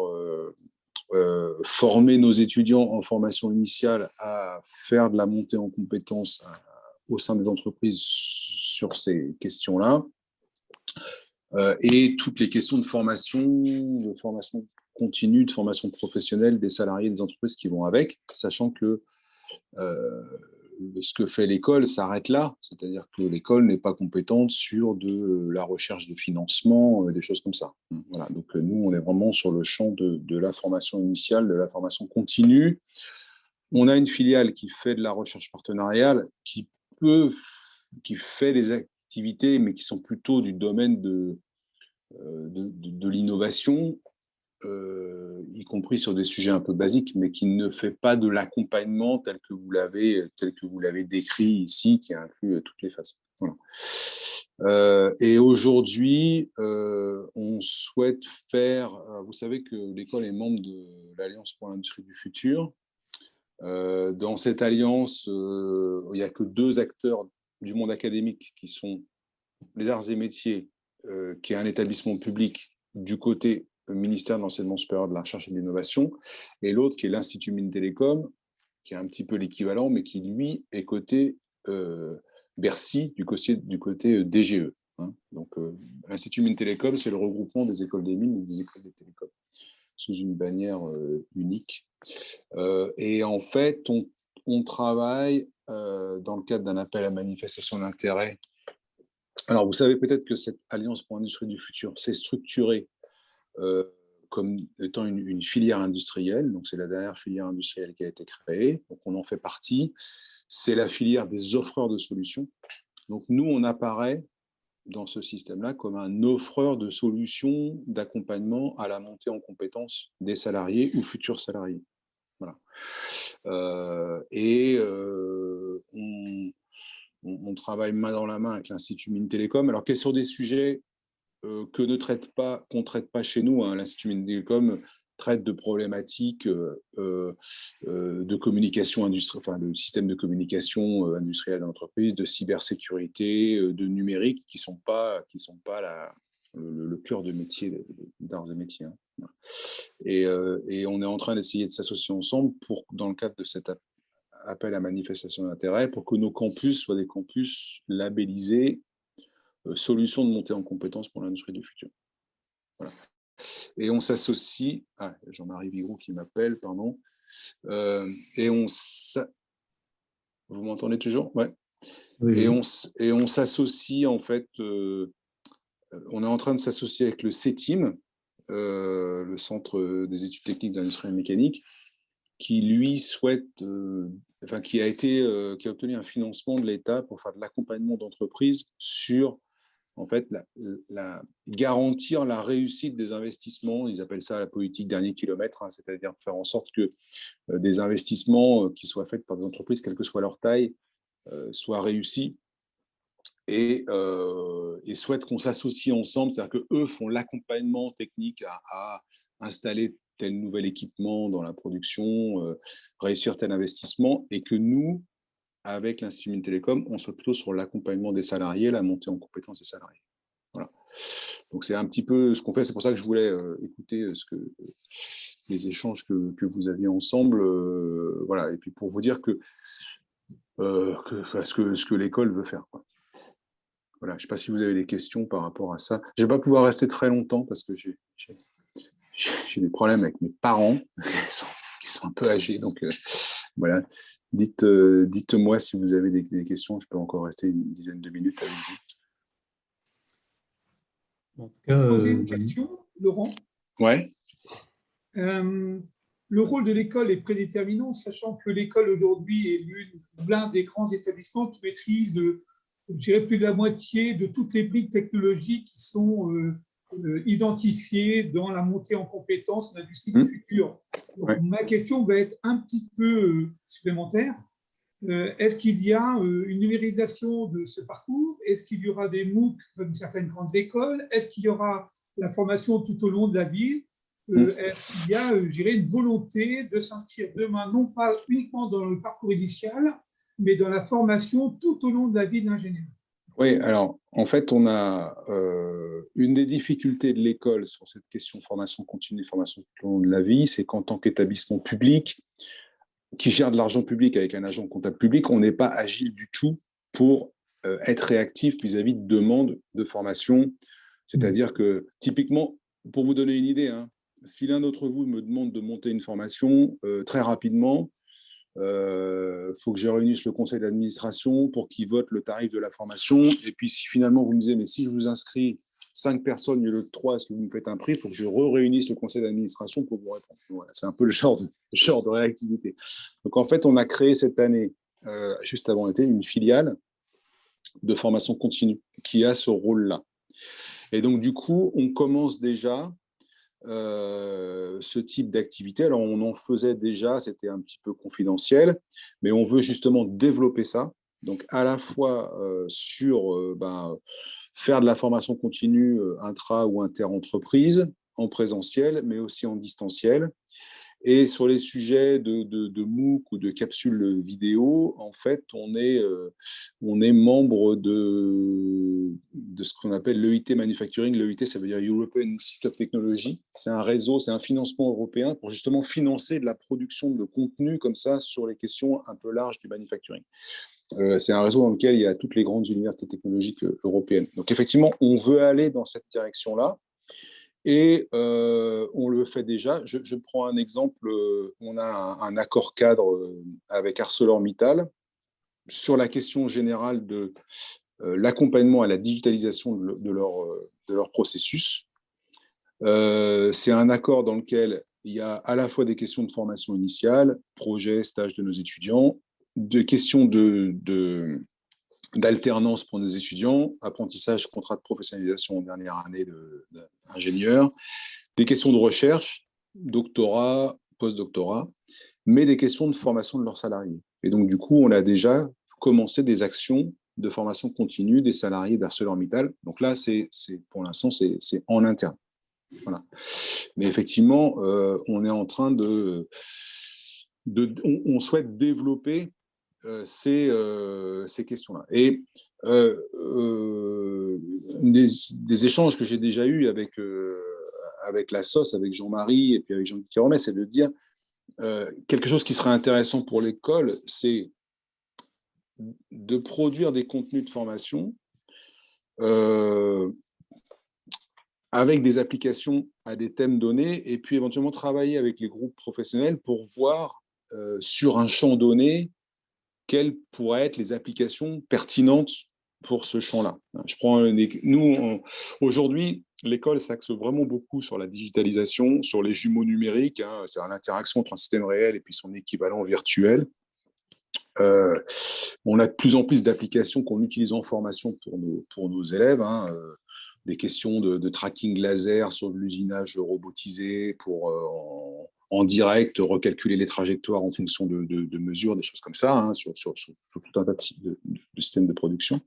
former nos étudiants en formation initiale à faire de la montée en compétences au sein des entreprises sur ces questions-là. Et toutes les questions de formation continue, de formation professionnelle des salariés des entreprises qui vont avec, sachant que ce que fait l'école s'arrête là, c'est-à-dire que l'école n'est pas compétente sur de la recherche de financement, des choses comme ça. Voilà, donc nous, on est vraiment sur le champ de la formation initiale, de la formation continue. On a une filiale qui fait de la recherche partenariale, qui fait des activités, mais qui sont plutôt du domaine de l'innovation, y compris sur des sujets un peu basiques, mais qui ne fait pas de l'accompagnement tel que vous l'avez décrit ici, qui inclut toutes les phases. Voilà. Et aujourd'hui, on souhaite faire. Vous savez que l'école est membre de l'Alliance pour l'industrie du futur. Dans cette alliance, il n'y a que 2 acteurs du monde académique qui sont les arts et métiers, qui est un établissement public du côté ministère de l'enseignement supérieur, de la recherche et de l'innovation, et l'autre qui est l'Institut Mines Télécom, qui est un petit peu l'équivalent, mais qui lui est côté Bercy, du côté DGE. Hein. Donc l'Institut Mines Télécom, c'est le regroupement des écoles des mines et des écoles des télécoms sous une bannière unique. Et en fait, on travaille dans le cadre d'un appel à manifestation d'intérêt. Alors, vous savez peut-être que cette Alliance pour l'industrie du futur s'est structurée comme étant une filière industrielle. Donc, c'est la dernière filière industrielle qui a été créée. Donc, on en fait partie. C'est la filière des offreurs de solutions. Donc, nous, on apparaît dans ce système-là comme un offreur de solutions d'accompagnement à la montée en compétences des salariés ou futurs salariés. Voilà. On travaille main dans la main avec l'Institut Mines Télécom. Alors, quels sont des sujets qu'on ne traite pas chez nous, hein. L'Institut Mines Télécom traite de problématiques de communication industrielle, enfin de systèmes de communication industrielle d'entreprise, de cybersécurité, de numérique, qui sont pas le cœur de métier d'arts et métiers. Hein. Et on est en train d'essayer de s'associer ensemble dans le cadre de cet appel à manifestation d'intérêt, pour que nos campus soient des campus labellisés solutions de montée en compétences pour l'industrie du futur. Voilà. Et on s'associe. Jean-Marie Vigroux qui m'appelle, pardon. Vous m'entendez toujours? Ouais. Oui. Et on s'associe, en fait, on est en train de s'associer avec le CETIM, le Centre des études techniques de l'industrie mécanique, qui lui souhaite, qui a obtenu un financement de l'État pour faire de l'accompagnement d'entreprises sur, en fait, garantir la réussite des investissements. Ils appellent ça la politique dernier kilomètre, hein, c'est-à-dire faire en sorte que des investissements qui soient faits par des entreprises, quelle que soit leur taille, soient réussis, et souhaitent qu'on s'associe ensemble, c'est-à-dire qu'eux font l'accompagnement technique à installer tel nouvel équipement dans la production, réussir tel investissement, et que nous, avec l'Institut Mines Télécom, on soit plutôt sur l'accompagnement des salariés, la montée en compétences des salariés. Voilà. Donc c'est un petit peu ce qu'on fait. C'est pour ça que je voulais écouter ce que les échanges que vous aviez ensemble. Voilà. Et puis pour vous dire ce que l'école veut faire, quoi. Voilà. Je ne sais pas si vous avez des questions par rapport à ça. Je ne vais pas pouvoir rester très longtemps parce que j'ai des problèmes avec mes parents qui sont un peu âgés. Donc, voilà. Dites-moi si vous avez des questions. Je peux encore rester une dizaine de minutes avec vous. En tout cas, Poser une question, Laurent. Ouais. Le rôle de l'école est prédéterminant, sachant que l'école aujourd'hui est l'un des grands établissements qui maîtrise, je dirais, plus de la moitié de toutes les briques technologiques qui sont identifiées dans la montée en compétences de l'industrie du futur. Donc, ma question va être un petit peu supplémentaire. Est-ce qu'il y a une numérisation de ce parcours? Est-ce qu'il y aura des MOOC comme certaines grandes écoles? Est-ce qu'il y aura la formation tout au long de la vie? Est-ce qu'il y a, je dirais, une volonté de s'inscrire demain, non pas uniquement dans le parcours initial, mais dans la formation tout au long de la vie de l'ingénieur? Oui, alors en fait, on a une des difficultés de l'école sur cette question de formation continue, formation tout au long de la vie, c'est qu'en tant qu'établissement public, qui gère de l'argent public avec un agent comptable public, on n'est pas agile du tout pour être réactif vis-à-vis de demandes de formation. C'est-à-dire que, typiquement, pour vous donner une idée, hein, si l'un d'entre vous me demande de monter une formation très rapidement, faut que je réunisse le conseil d'administration pour qu'il vote le tarif de la formation. Et puis, si finalement vous me disiez, mais si je vous inscris 5 personnes au lieu de 3, est-ce que vous me faites un prix? Il faut que je réunisse le conseil d'administration pour vous répondre. Voilà, c'est un peu le genre de réactivité. Donc, en fait, on a créé cette année, juste avant l'été, une filiale de formation continue qui a ce rôle-là. Et donc, du coup, on commence déjà ce type d'activité. Alors, on en faisait déjà, c'était un petit peu confidentiel, mais on veut justement développer ça. Donc, à la fois sur faire de la formation continue intra- ou inter-entreprise, en présentiel, mais aussi en distanciel. Et sur les sujets de MOOC ou de capsules vidéo, en fait, on est membre de ce qu'on appelle l'EIT Manufacturing. L'EIT, ça veut dire European Institute of Technology. C'est un réseau, c'est un financement européen pour justement financer de la production de contenu comme ça sur les questions un peu larges du manufacturing. C'est un réseau dans lequel il y a toutes les grandes universités technologiques européennes. Donc effectivement, on veut aller dans cette direction-là. Et on le fait déjà. Je prends un exemple. On a un accord cadre avec ArcelorMittal sur la question générale de l'accompagnement à la digitalisation de leur processus. C'est un accord dans lequel il y a à la fois des questions de formation initiale, projet, stage de nos étudiants, des questions d'alternance pour nos étudiants, apprentissage, contrat de professionnalisation en dernière année d'ingénieur, des questions de recherche, doctorat, post-doctorat, mais des questions de formation de leurs salariés. Et donc, du coup, on a déjà commencé des actions de formation continue des salariés d'ArcelorMittal. Donc là, pour l'instant, c'est en interne. Voilà. Mais effectivement, on est en train on souhaite développer ces questions-là. Et des échanges que j'ai déjà eus avec la SOS, avec Jean-Marie et puis avec Jean-Guy Quiromet, c'est de dire quelque chose qui serait intéressant pour l'école, c'est de produire des contenus de formation avec des applications à des thèmes donnés et puis éventuellement travailler avec les groupes professionnels pour voir sur un champ donné quelles pourraient être les applications pertinentes pour ce champ-là. Nous, aujourd'hui, l'école s'axe vraiment beaucoup sur la digitalisation, sur les jumeaux numériques, hein, c'est-à-dire l'interaction entre un système réel et puis son équivalent virtuel. On a de plus en plus d'applications qu'on utilise en formation pour nos élèves, hein, des questions de tracking laser sur de l'usinage robotisé pour en direct recalculer les trajectoires en fonction de mesures, des choses comme ça, hein, sur tout un tas de systèmes de production.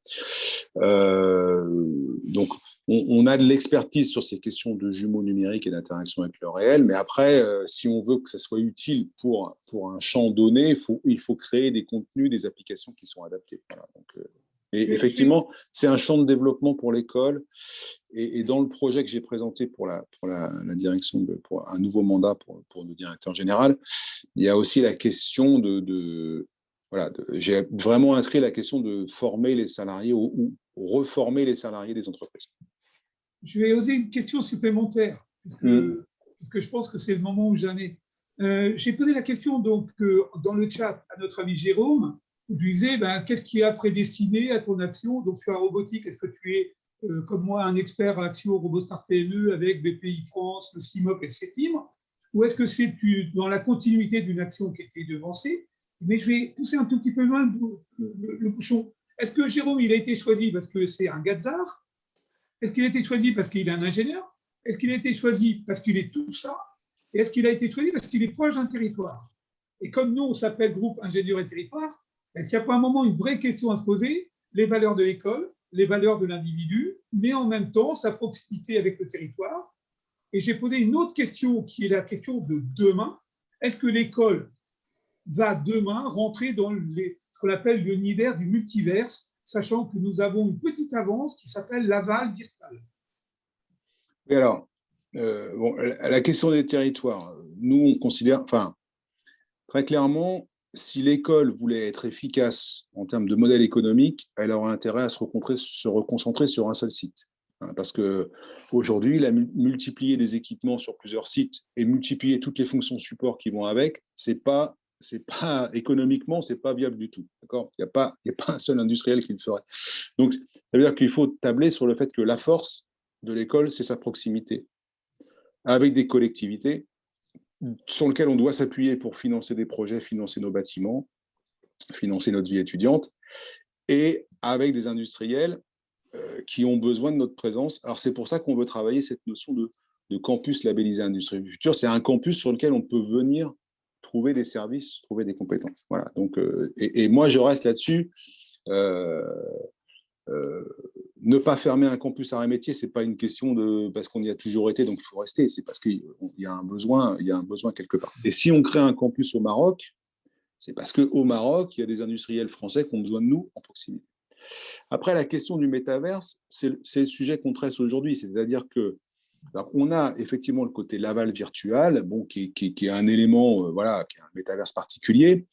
Donc, on a de l'expertise sur ces questions de jumeaux numériques et d'interaction avec le réel, mais après, si on veut que ça soit utile pour un champ donné, il faut créer des contenus, des applications qui sont adaptées. Voilà, donc, Et effectivement, c'est un champ de développement pour l'école. Et dans le projet que j'ai présenté pour la direction, pour un nouveau mandat pour le directeur général, il y a aussi la question j'ai vraiment inscrit la question de former les salariés ou reformer les salariés des entreprises. Je vais oser une question supplémentaire, puisque je pense que c'est le moment où j'en ai. J'ai posé la question donc, dans le chat à notre ami Jérôme, où je disais qu'est-ce qui a prédestiné à ton action? Donc, sur la robotique, est-ce que tu es, comme moi, un expert à Action RoboStart PME avec BPI France, le CIMOP et le CETIM? Ou est-ce que c'est dans la continuité d'une action qui était devancée? Mais je vais pousser un tout petit peu loin le bouchon. Est-ce que Jérôme, il a été choisi parce que c'est un gars de Zare? Est-ce qu'il a été choisi parce qu'il est un ingénieur? Est-ce qu'il a été choisi parce qu'il est tout ça? Et est-ce qu'il a été choisi parce qu'il est proche d'un territoire? Et comme nous, on s'appelle groupe ingénieur et territoire, est-ce qu'il n'y a pas un moment une vraie question à se poser? Les valeurs de l'école, les valeurs de l'individu, mais en même temps, sa proximité avec le territoire. Et j'ai posé une autre question qui est la question de demain. Est-ce que l'école va demain rentrer dans ce qu'on appelle l'univers du multiverse, sachant que nous avons une petite avance qui s'appelle l'aval virtuel? Et alors, la question des territoires, nous, on considère, très clairement, si l'école voulait être efficace en termes de modèle économique, elle aurait intérêt à se reconcentrer sur un seul site. Parce qu'aujourd'hui, multiplier des équipements sur plusieurs sites et multiplier toutes les fonctions support qui vont avec, c'est pas économiquement, c'est pas viable du tout. D'accord ? Il n'y a pas un seul industriel qui le ferait. Donc, ça veut dire qu'il faut tabler sur le fait que la force de l'école, c'est sa proximité, avec des collectivités sur lesquelles on doit s'appuyer pour financer des projets, financer nos bâtiments, financer notre vie étudiante, et avec des industriels qui ont besoin de notre présence. Alors, c'est pour ça qu'on veut travailler cette notion de campus labellisé Industrie du futur. C'est un campus sur lequel on peut venir trouver des services, trouver des compétences. Voilà. Donc, et moi, je reste là-dessus. Ne pas fermer un campus arts et métiers, c'est pas une question parce qu'on y a toujours été, donc il faut rester. C'est parce qu'il y a un besoin, quelque part. Et si on crée un campus au Maroc, c'est parce qu'au Maroc, il y a des industriels français qui ont besoin de nous en proximité. Après, la question du métaverse, c'est le sujet qu'on traite aujourd'hui. C'est-à-dire que on a effectivement le côté l'aval virtuel, qui est un élément, qui est un métaverse particulier.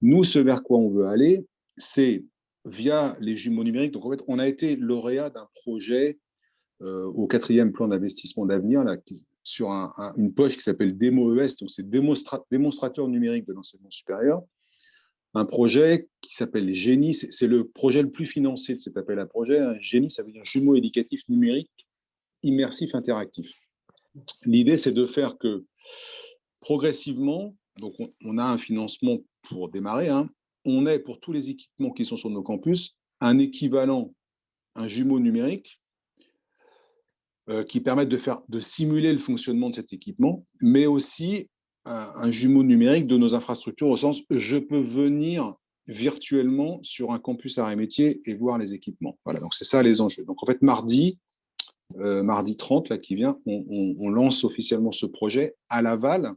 Nous, ce vers quoi on veut aller, c'est via les jumeaux numériques. Donc, en fait, on a été lauréat d'un projet au 4e plan d'investissement d'avenir, sur une poche qui s'appelle DEMO-ES, donc c'est démonstrateur numérique de l'enseignement supérieur. Un projet qui s'appelle Génie, c'est le projet le plus financé de cet appel à projet. Génie, ça veut dire jumeau éducatif numérique immersif interactif. L'idée, c'est de faire que progressivement, donc on a un financement pour démarrer, on est pour tous les équipements qui sont sur nos campus, un équivalent, un jumeau numérique qui permettent de simuler le fonctionnement de cet équipement, mais aussi un jumeau numérique de nos infrastructures au sens je peux venir virtuellement sur un campus arts et métiers et voir les équipements. Voilà, donc c'est ça les enjeux. Donc en fait, mardi 30, là, qui vient, on lance officiellement ce projet à Laval,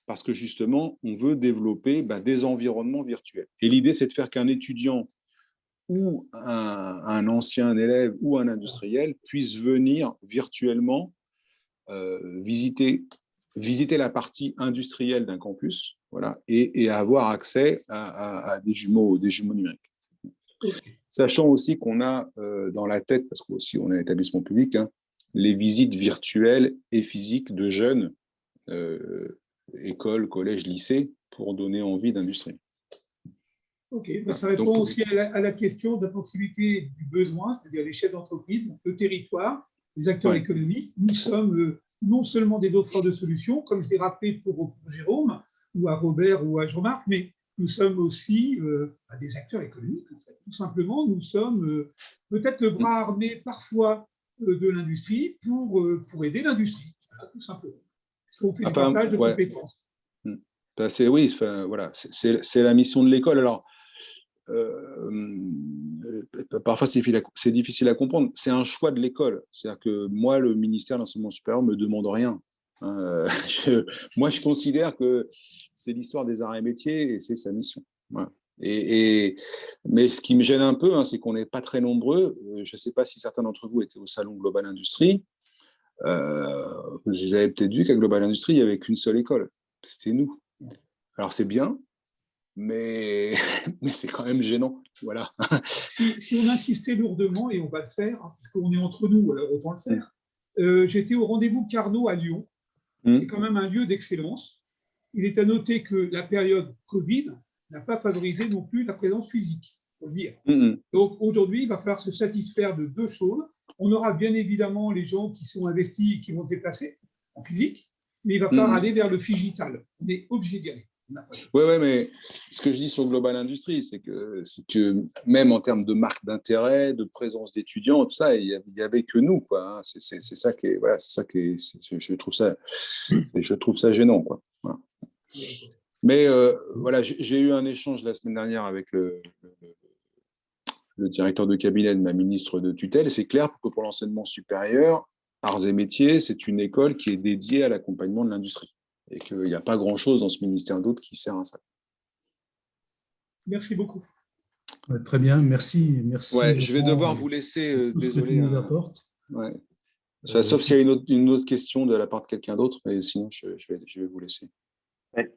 parce que justement, on veut développer des environnements virtuels. Et l'idée, c'est de faire qu'un étudiant ou un ancien élève ou un industriel puisse venir virtuellement visiter la partie industrielle d'un campus, voilà, et avoir accès à des jumeaux numériques. Sachant aussi qu'on a dans la tête, parce qu'aussi on est un établissement public, les visites virtuelles et physiques de jeunes, écoles, collèges, lycées, pour donner envie d'industrie. Ok, ça répond aussi à la question de la proximité du besoin, c'est-à-dire les chefs d'entreprise, le territoire, les acteurs économiques. Nous sommes non seulement des offreurs de solutions, comme je l'ai rappelé pour Jérôme, ou à Robert, ou à Jean-Marc, mais nous sommes aussi des acteurs économiques. En fait. Tout simplement, nous sommes peut-être le bras armé parfois de l'industrie pour aider l'industrie, voilà, tout simplement. Parce qu'on fait du partage de compétences. C'est la mission de l'école. Alors, parfois, c'est difficile à comprendre. C'est un choix de l'école. C'est-à-dire que moi, le ministère de l'Enseignement supérieur ne me demande rien. Moi, je considère que c'est l'histoire des arts et métiers et c'est sa mission. Voilà. Mais ce qui me gêne un peu, hein, c'est qu'on n'est pas très nombreux. Je ne sais pas si certains d'entre vous étaient au salon Global Industrie. Vous avez peut-être vu qu'à Global Industrie, il n'y avait qu'une seule école. C'était nous. Alors c'est bien, mais c'est quand même gênant. Voilà. Si on insistait lourdement, et on va le faire, hein, parce qu'on est entre nous, alors autant le faire. J'étais au rendez-vous Carnot à Lyon. C'est quand même un lieu d'excellence. Il est à noter que la période Covid n'a pas favorisé non plus la présence physique, il faut le dire. Donc aujourd'hui, il va falloir se satisfaire de deux choses. On aura bien évidemment les gens qui sont investis et qui vont se déplacer en physique, mais il va falloir aller vers le digital. On est obligé d'y aller. Oui, mais ce que je dis sur Global Industry, c'est que même en termes de marque d'intérêt, de présence d'étudiants, tout ça, il n'y avait que nous, quoi. Hein. C'est ça qui est, voilà, c'est ça qui est, je trouve ça gênant, quoi. Voilà. Mais voilà, j'ai eu un échange la semaine dernière avec le directeur de cabinet de ma ministre de tutelle, et c'est clair que pour l'enseignement supérieur, arts et métiers, c'est une école qui est dédiée à l'accompagnement de l'industrie. Et qu'il n'y a pas grand-chose dans ce ministère d'autre qui sert à ça. Merci beaucoup. Très bien, merci. Ouais, je vais devoir vous laisser, tout désolé. Ce que tu nous apportes. Ouais. Sauf s'il y a une autre question de la part de quelqu'un d'autre, mais sinon, je vais vous laisser.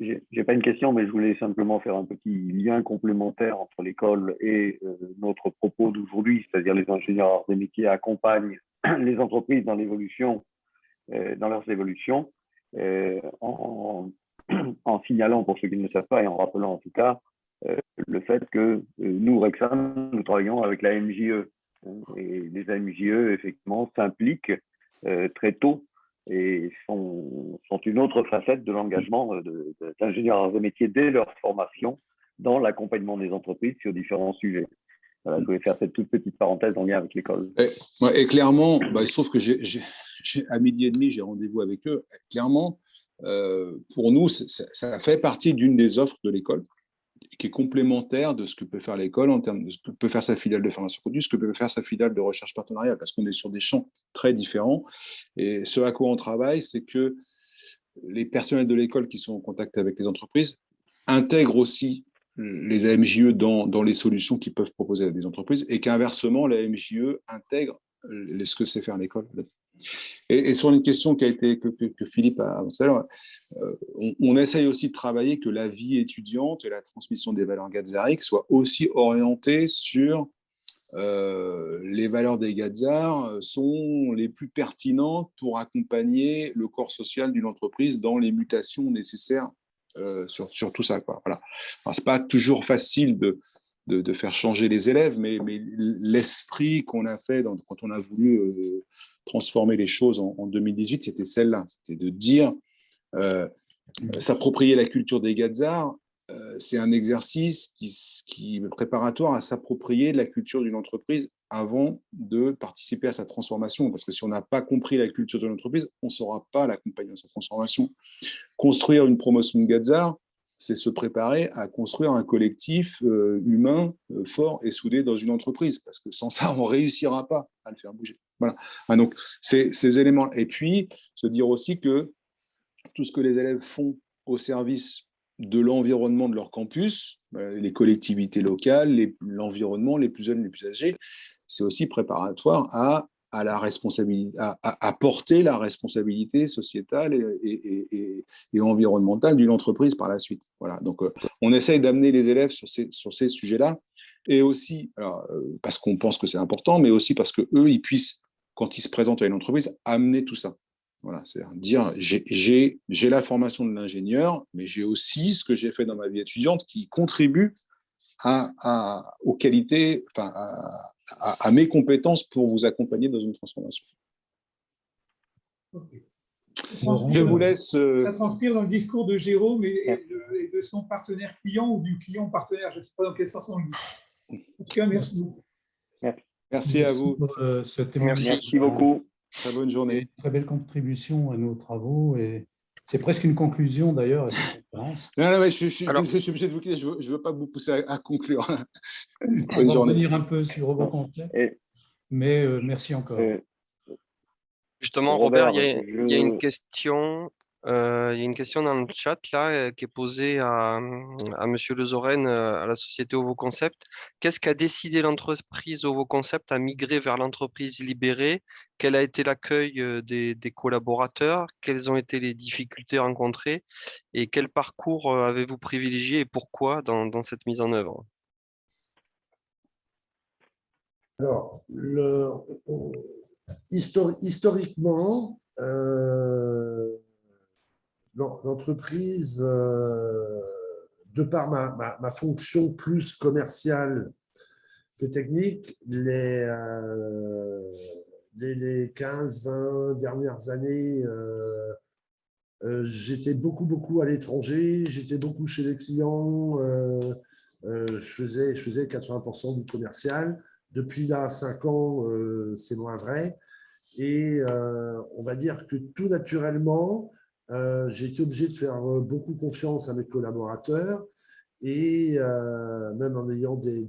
J'ai pas une question, mais je voulais simplement faire un petit lien complémentaire entre l'école et notre propos d'aujourd'hui, c'est-à-dire les ingénieurs arts et métiers accompagnent les entreprises dans l'évolution, dans leurs évolutions. En signalant, pour ceux qui ne le savent pas, et en rappelant en tout cas, le fait que nous, Rexam, nous travaillons avec la MJE. Et les MJE, effectivement, s'impliquent très tôt et sont une autre facette de l'engagement d'ingénieurs et métiers dès leur formation dans l'accompagnement des entreprises sur différents sujets. Voilà, je voulais faire cette toute petite parenthèse en lien avec l'école. Et clairement, il se trouve que à 12h30, j'ai rendez-vous avec eux. Clairement, pour nous, ça fait partie d'une des offres de l'école qui est complémentaire de ce que peut faire l'école en termes de ce que peut faire sa filiale de formation continue, ce que peut faire sa filiale de recherche partenariale, parce qu'on est sur des champs très différents. Et ce à quoi on travaille, c'est que les personnels de l'école qui sont en contact avec les entreprises intègrent aussi les AMJE dans les solutions qu'ils peuvent proposer à des entreprises, et qu'inversement, la MJE intègre ce que c'est faire l'école. Et sur une question que Philippe a avancée tout à l'heure, on essaye aussi de travailler que la vie étudiante et la transmission des valeurs Gadzarriques soit aussi orientée sur les valeurs des Gadzar sont les plus pertinentes pour accompagner le corps social d'une entreprise dans les mutations nécessaires sur tout ça, quoi. Voilà. Alors, c'est pas toujours facile de faire changer les élèves, mais l'esprit qu'on a fait quand on a voulu transformer les choses en 2018, c'était celle-là, c'était de dire s'approprier la culture des Gadzar, c'est un exercice qui est préparatoire à s'approprier la culture d'une entreprise avant de participer à sa transformation, parce que si on n'a pas compris la culture de l'entreprise, on ne saura pas l'accompagner dans sa transformation. Construire une promotion de Gadzar, c'est se préparer à construire un collectif humain fort et soudé dans une entreprise, parce que sans ça, on ne réussira pas à le faire bouger. Voilà. Donc, ces éléments. Et puis, se dire aussi que tout ce que les élèves font au service de l'environnement de leur campus, les collectivités locales, l'environnement, les plus jeunes, les plus âgés, c'est aussi préparatoire à la responsabilité, à porter la responsabilité sociétale et environnementale d'une entreprise par la suite. Voilà. Donc, on essaye d'amener les élèves sur ces sujets-là, et aussi, parce qu'on pense que c'est important, mais aussi parce qu'eux, ils puissent, quand ils se présentent à une entreprise, amener tout ça. Voilà, c'est-à-dire dire j'ai la formation de l'ingénieur, mais j'ai aussi ce que j'ai fait dans ma vie étudiante qui contribue aux qualités, enfin à mes compétences pour vous accompagner dans une transformation. Okay. Je vous laisse. Ça transpire dans le discours de Jérôme et de son partenaire client ou du client partenaire, je ne sais pas dans quel sens on le dit. En tout cas, merci beaucoup. Merci à vous. Pour, merci beaucoup. Très bonne journée. Une très belle contribution à nos travaux, et c'est presque une conclusion d'ailleurs à cette conférence. Non, je suis obligé de vous quitter, je ne veux pas vous pousser à conclure. On va revenir un peu sur vos concepts, mais merci encore. Justement, Robert, il y a une question Il y a une question dans le chat là qui est posée à Monsieur Le Zoren, à la société Ovo Concept. Qu'est-ce qu'a décidé l'entreprise Ovo Concept à migrer vers l'entreprise libérée? Quel a été l'accueil des collaborateurs? Quelles ont été les difficultés rencontrées? Et quel parcours avez-vous privilégié et pourquoi dans cette mise en œuvre? Alors, historiquement, l'entreprise, de par ma fonction plus commerciale que technique, les 15-20 dernières années, j'étais beaucoup à l'étranger, j'étais beaucoup chez les clients, je faisais 80% du commercial. Depuis là, 5 ans, c'est moins vrai. Et on va dire que tout naturellement, j'ai été obligé de faire beaucoup confiance à mes collaborateurs et même en ayant des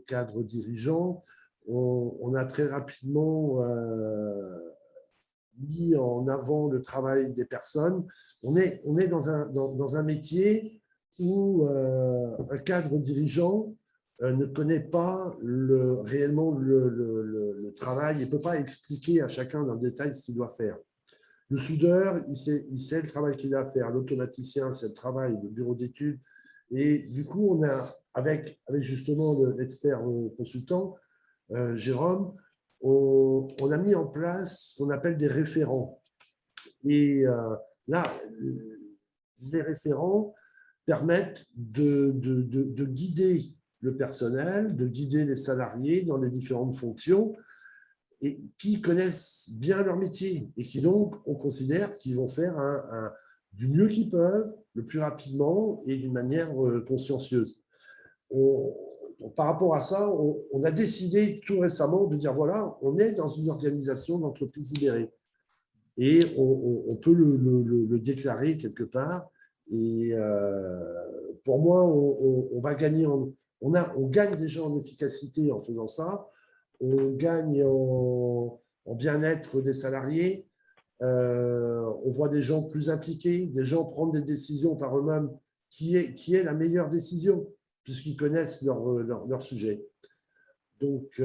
cadres dirigeants, on a très rapidement mis en avant le travail des personnes. On est dans un métier où un cadre dirigeant ne connaît pas réellement le travail et ne peut pas expliquer à chacun dans le détail ce qu'il doit faire. Le soudeur, il sait le travail qu'il a à faire. L'automaticien, c'est le travail, le bureau d'études. Et du coup, on a, avec justement l'expert consultant, Jérôme, on a mis en place ce qu'on appelle des référents. Et là, les référents permettent de guider le personnel, de guider les salariés dans les différentes fonctions et qui connaissent bien leur métier et qui donc, on considère qu'ils vont faire du mieux qu'ils peuvent, le plus rapidement et d'une manière consciencieuse. Par rapport à ça, on a décidé tout récemment de dire, voilà, on est dans une organisation d'entreprise libérée et on peut le déclarer quelque part. Et pour moi, on va gagner on gagne déjà en efficacité en faisant ça, on gagne en bien-être des salariés, on voit des gens plus impliqués, des gens prendre des décisions par eux-mêmes qui est la meilleure décision, puisqu'ils connaissent leur sujet. Donc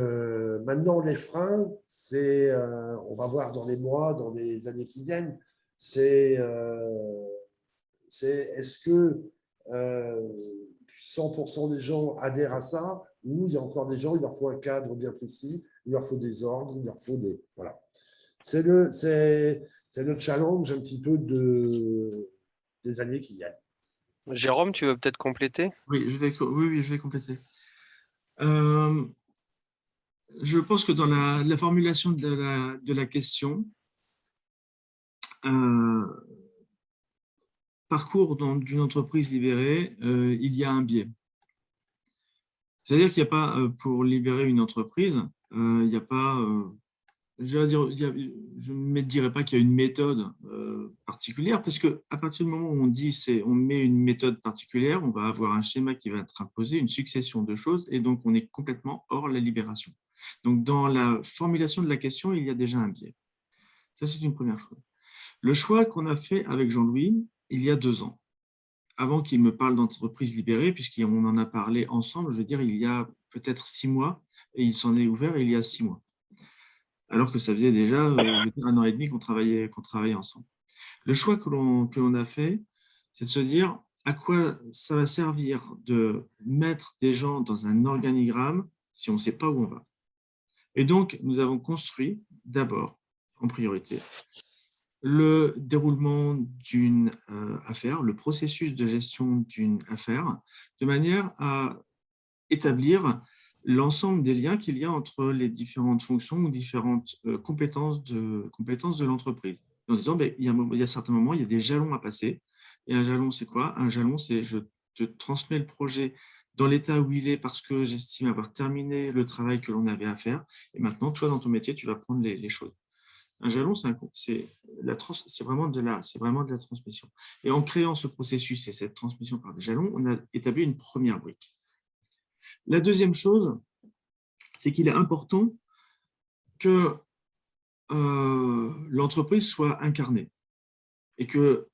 maintenant, les freins, on va voir dans les mois, dans les années qui viennent, c'est est-ce que 100% des gens adhèrent à ça, ou il y a encore des gens, il leur faut un cadre bien précis, il leur faut des ordres, il leur faut des… Voilà. C'est le challenge un petit peu des années qui viennent. Jérôme, tu veux peut-être compléter? Oui, je vais compléter. Je pense que dans la formulation de la question, parcours d'une entreprise libérée, il y a un biais. C'est-à-dire qu'il n'y a pas, pour libérer une entreprise, il n'y a pas, je ne dirais pas qu'il y a une méthode particulière, parce qu'à partir du moment où on met une méthode particulière, on va avoir un schéma qui va être imposé, une succession de choses, et donc on est complètement hors la libération. Donc dans la formulation de la question, il y a déjà un biais. Ça, c'est une première chose. Le choix qu'on a fait avec Jean-Louis, il y a 2 ans, avant qu'il me parle d'entreprise libérée, puisqu'on en a parlé ensemble, je veux dire, il y a peut-être 6 mois, et il s'en est ouvert il y a 6 mois. Alors que ça faisait déjà 1 an et demi qu'on travaillait ensemble. Le choix que l'on a fait, c'est de se dire à quoi ça va servir de mettre des gens dans un organigramme si on ne sait pas où on va. Et donc, nous avons construit d'abord, en priorité, le déroulement d'une affaire, le processus de gestion d'une affaire, de manière à établir l'ensemble des liens qu'il y a entre les différentes fonctions ou différentes compétences de l'entreprise. En disant, il y a certains moments, il y a des jalons à passer. Et un jalon, c'est quoi? Un jalon, c'est je te transmets le projet dans l'état où il est parce que j'estime avoir terminé le travail que l'on avait à faire. Et maintenant, toi, dans ton métier, tu vas prendre les choses. Un jalon, c'est vraiment de la transmission. Et en créant ce processus et cette transmission par des jalons, on a établi une première brique. La deuxième chose, c'est qu'il est important que l'entreprise soit incarnée. et que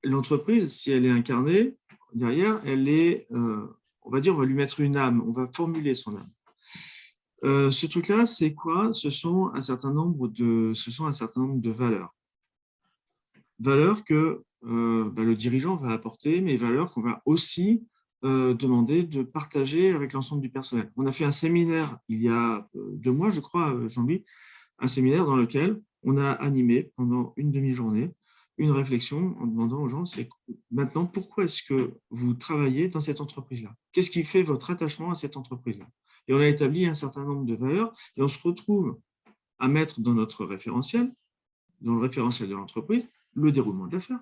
l'entreprise, si elle est incarnée, derrière, elle est, on va dire, on va lui mettre une âme, on va formuler son âme. Ce truc-là, c'est quoi? Ce sont un certain nombre de valeurs. Valeurs que le dirigeant va apporter, mais valeurs qu'on va aussi demander de partager avec l'ensemble du personnel. On a fait un séminaire il y a 2 mois, je crois, Jean-Louis, un séminaire dans lequel on a animé pendant une demi-journée une réflexion en demandant aux gens, c'est maintenant, pourquoi est-ce que vous travaillez dans cette entreprise-là? Qu'est-ce qui fait votre attachement à cette entreprise-là? Et on a établi un certain nombre de valeurs et on se retrouve à mettre dans notre référentiel, dans le référentiel de l'entreprise, le déroulement de l'affaire,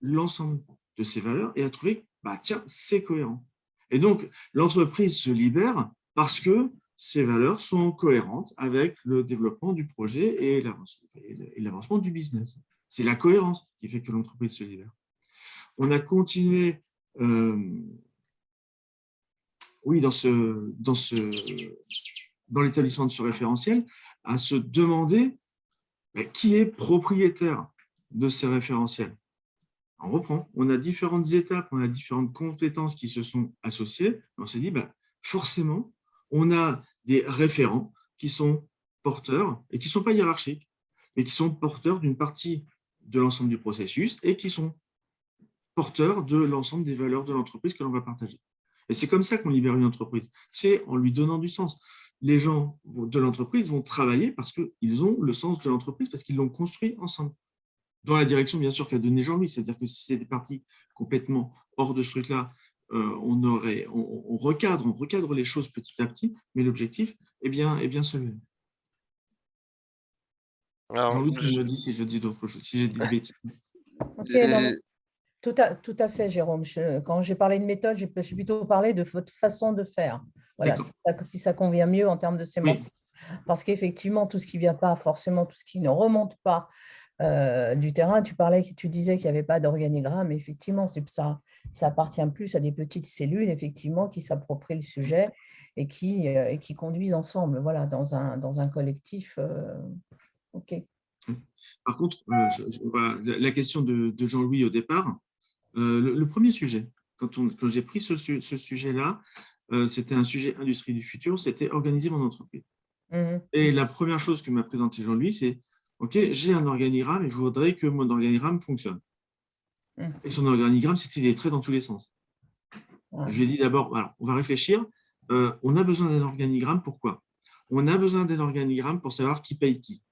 l'ensemble de ces valeurs et à trouver, bah tiens, c'est cohérent. Et donc, l'entreprise se libère parce que ces valeurs sont cohérentes avec le développement du projet et l'avancement du business. C'est la cohérence qui fait que l'entreprise se libère. On a continué, oui, dans l'établissement de ce référentiel, à se demander qui est propriétaire de ces référentiels. On reprend, on a différentes étapes, on a différentes compétences qui se sont associées. On s'est dit, forcément, on a des référents qui sont porteurs et qui ne sont pas hiérarchiques, mais qui sont porteurs d'une partie de l'ensemble du processus et qui sont porteurs de l'ensemble des valeurs de l'entreprise que l'on va partager. Et c'est comme ça qu'on libère une entreprise, c'est en lui donnant du sens. Les gens de l'entreprise vont travailler parce qu'ils ont le sens de l'entreprise, parce qu'ils l'ont construit ensemble. Dans la direction, bien sûr, qu'a donné Jean-Louis, c'est-à-dire que si c'était parti complètement hors de ce truc-là, on recadre les choses petit à petit, mais l'objectif est bien celui-là. Jean-Louis, tu me dis si je dis d'autres choses, si j'ai dit des bêtises. Okay, non, mais tout à fait, Jérôme. Quand j'ai parlé de méthode, j'ai plutôt parlé de votre façon de faire. Voilà, si ça convient mieux en termes de sémantique. Oui. Parce qu'effectivement, tout ce qui ne vient pas, forcément, tout ce qui ne remonte pas du terrain, tu disais qu'il n'y avait pas d'organigramme. Effectivement, ça appartient plus à des petites cellules, effectivement, qui s'approprient le sujet et qui conduisent ensemble, voilà, dans un collectif. OK. Par contre, la question de Jean-Louis au départ, le premier sujet, quand j'ai pris ce sujet-là, c'était un sujet industrie du futur, c'était organiser mon entreprise. Et la première chose que m'a présenté Jean-Louis, c'est OK, j'ai un organigramme et je voudrais que mon organigramme fonctionne. Et son organigramme, c'était des traits dans tous les sens. Je lui ai dit d'abord, voilà, on va réfléchir, on a besoin d'un organigramme, pourquoi? On a besoin d'un organigramme pour savoir qui paye qui.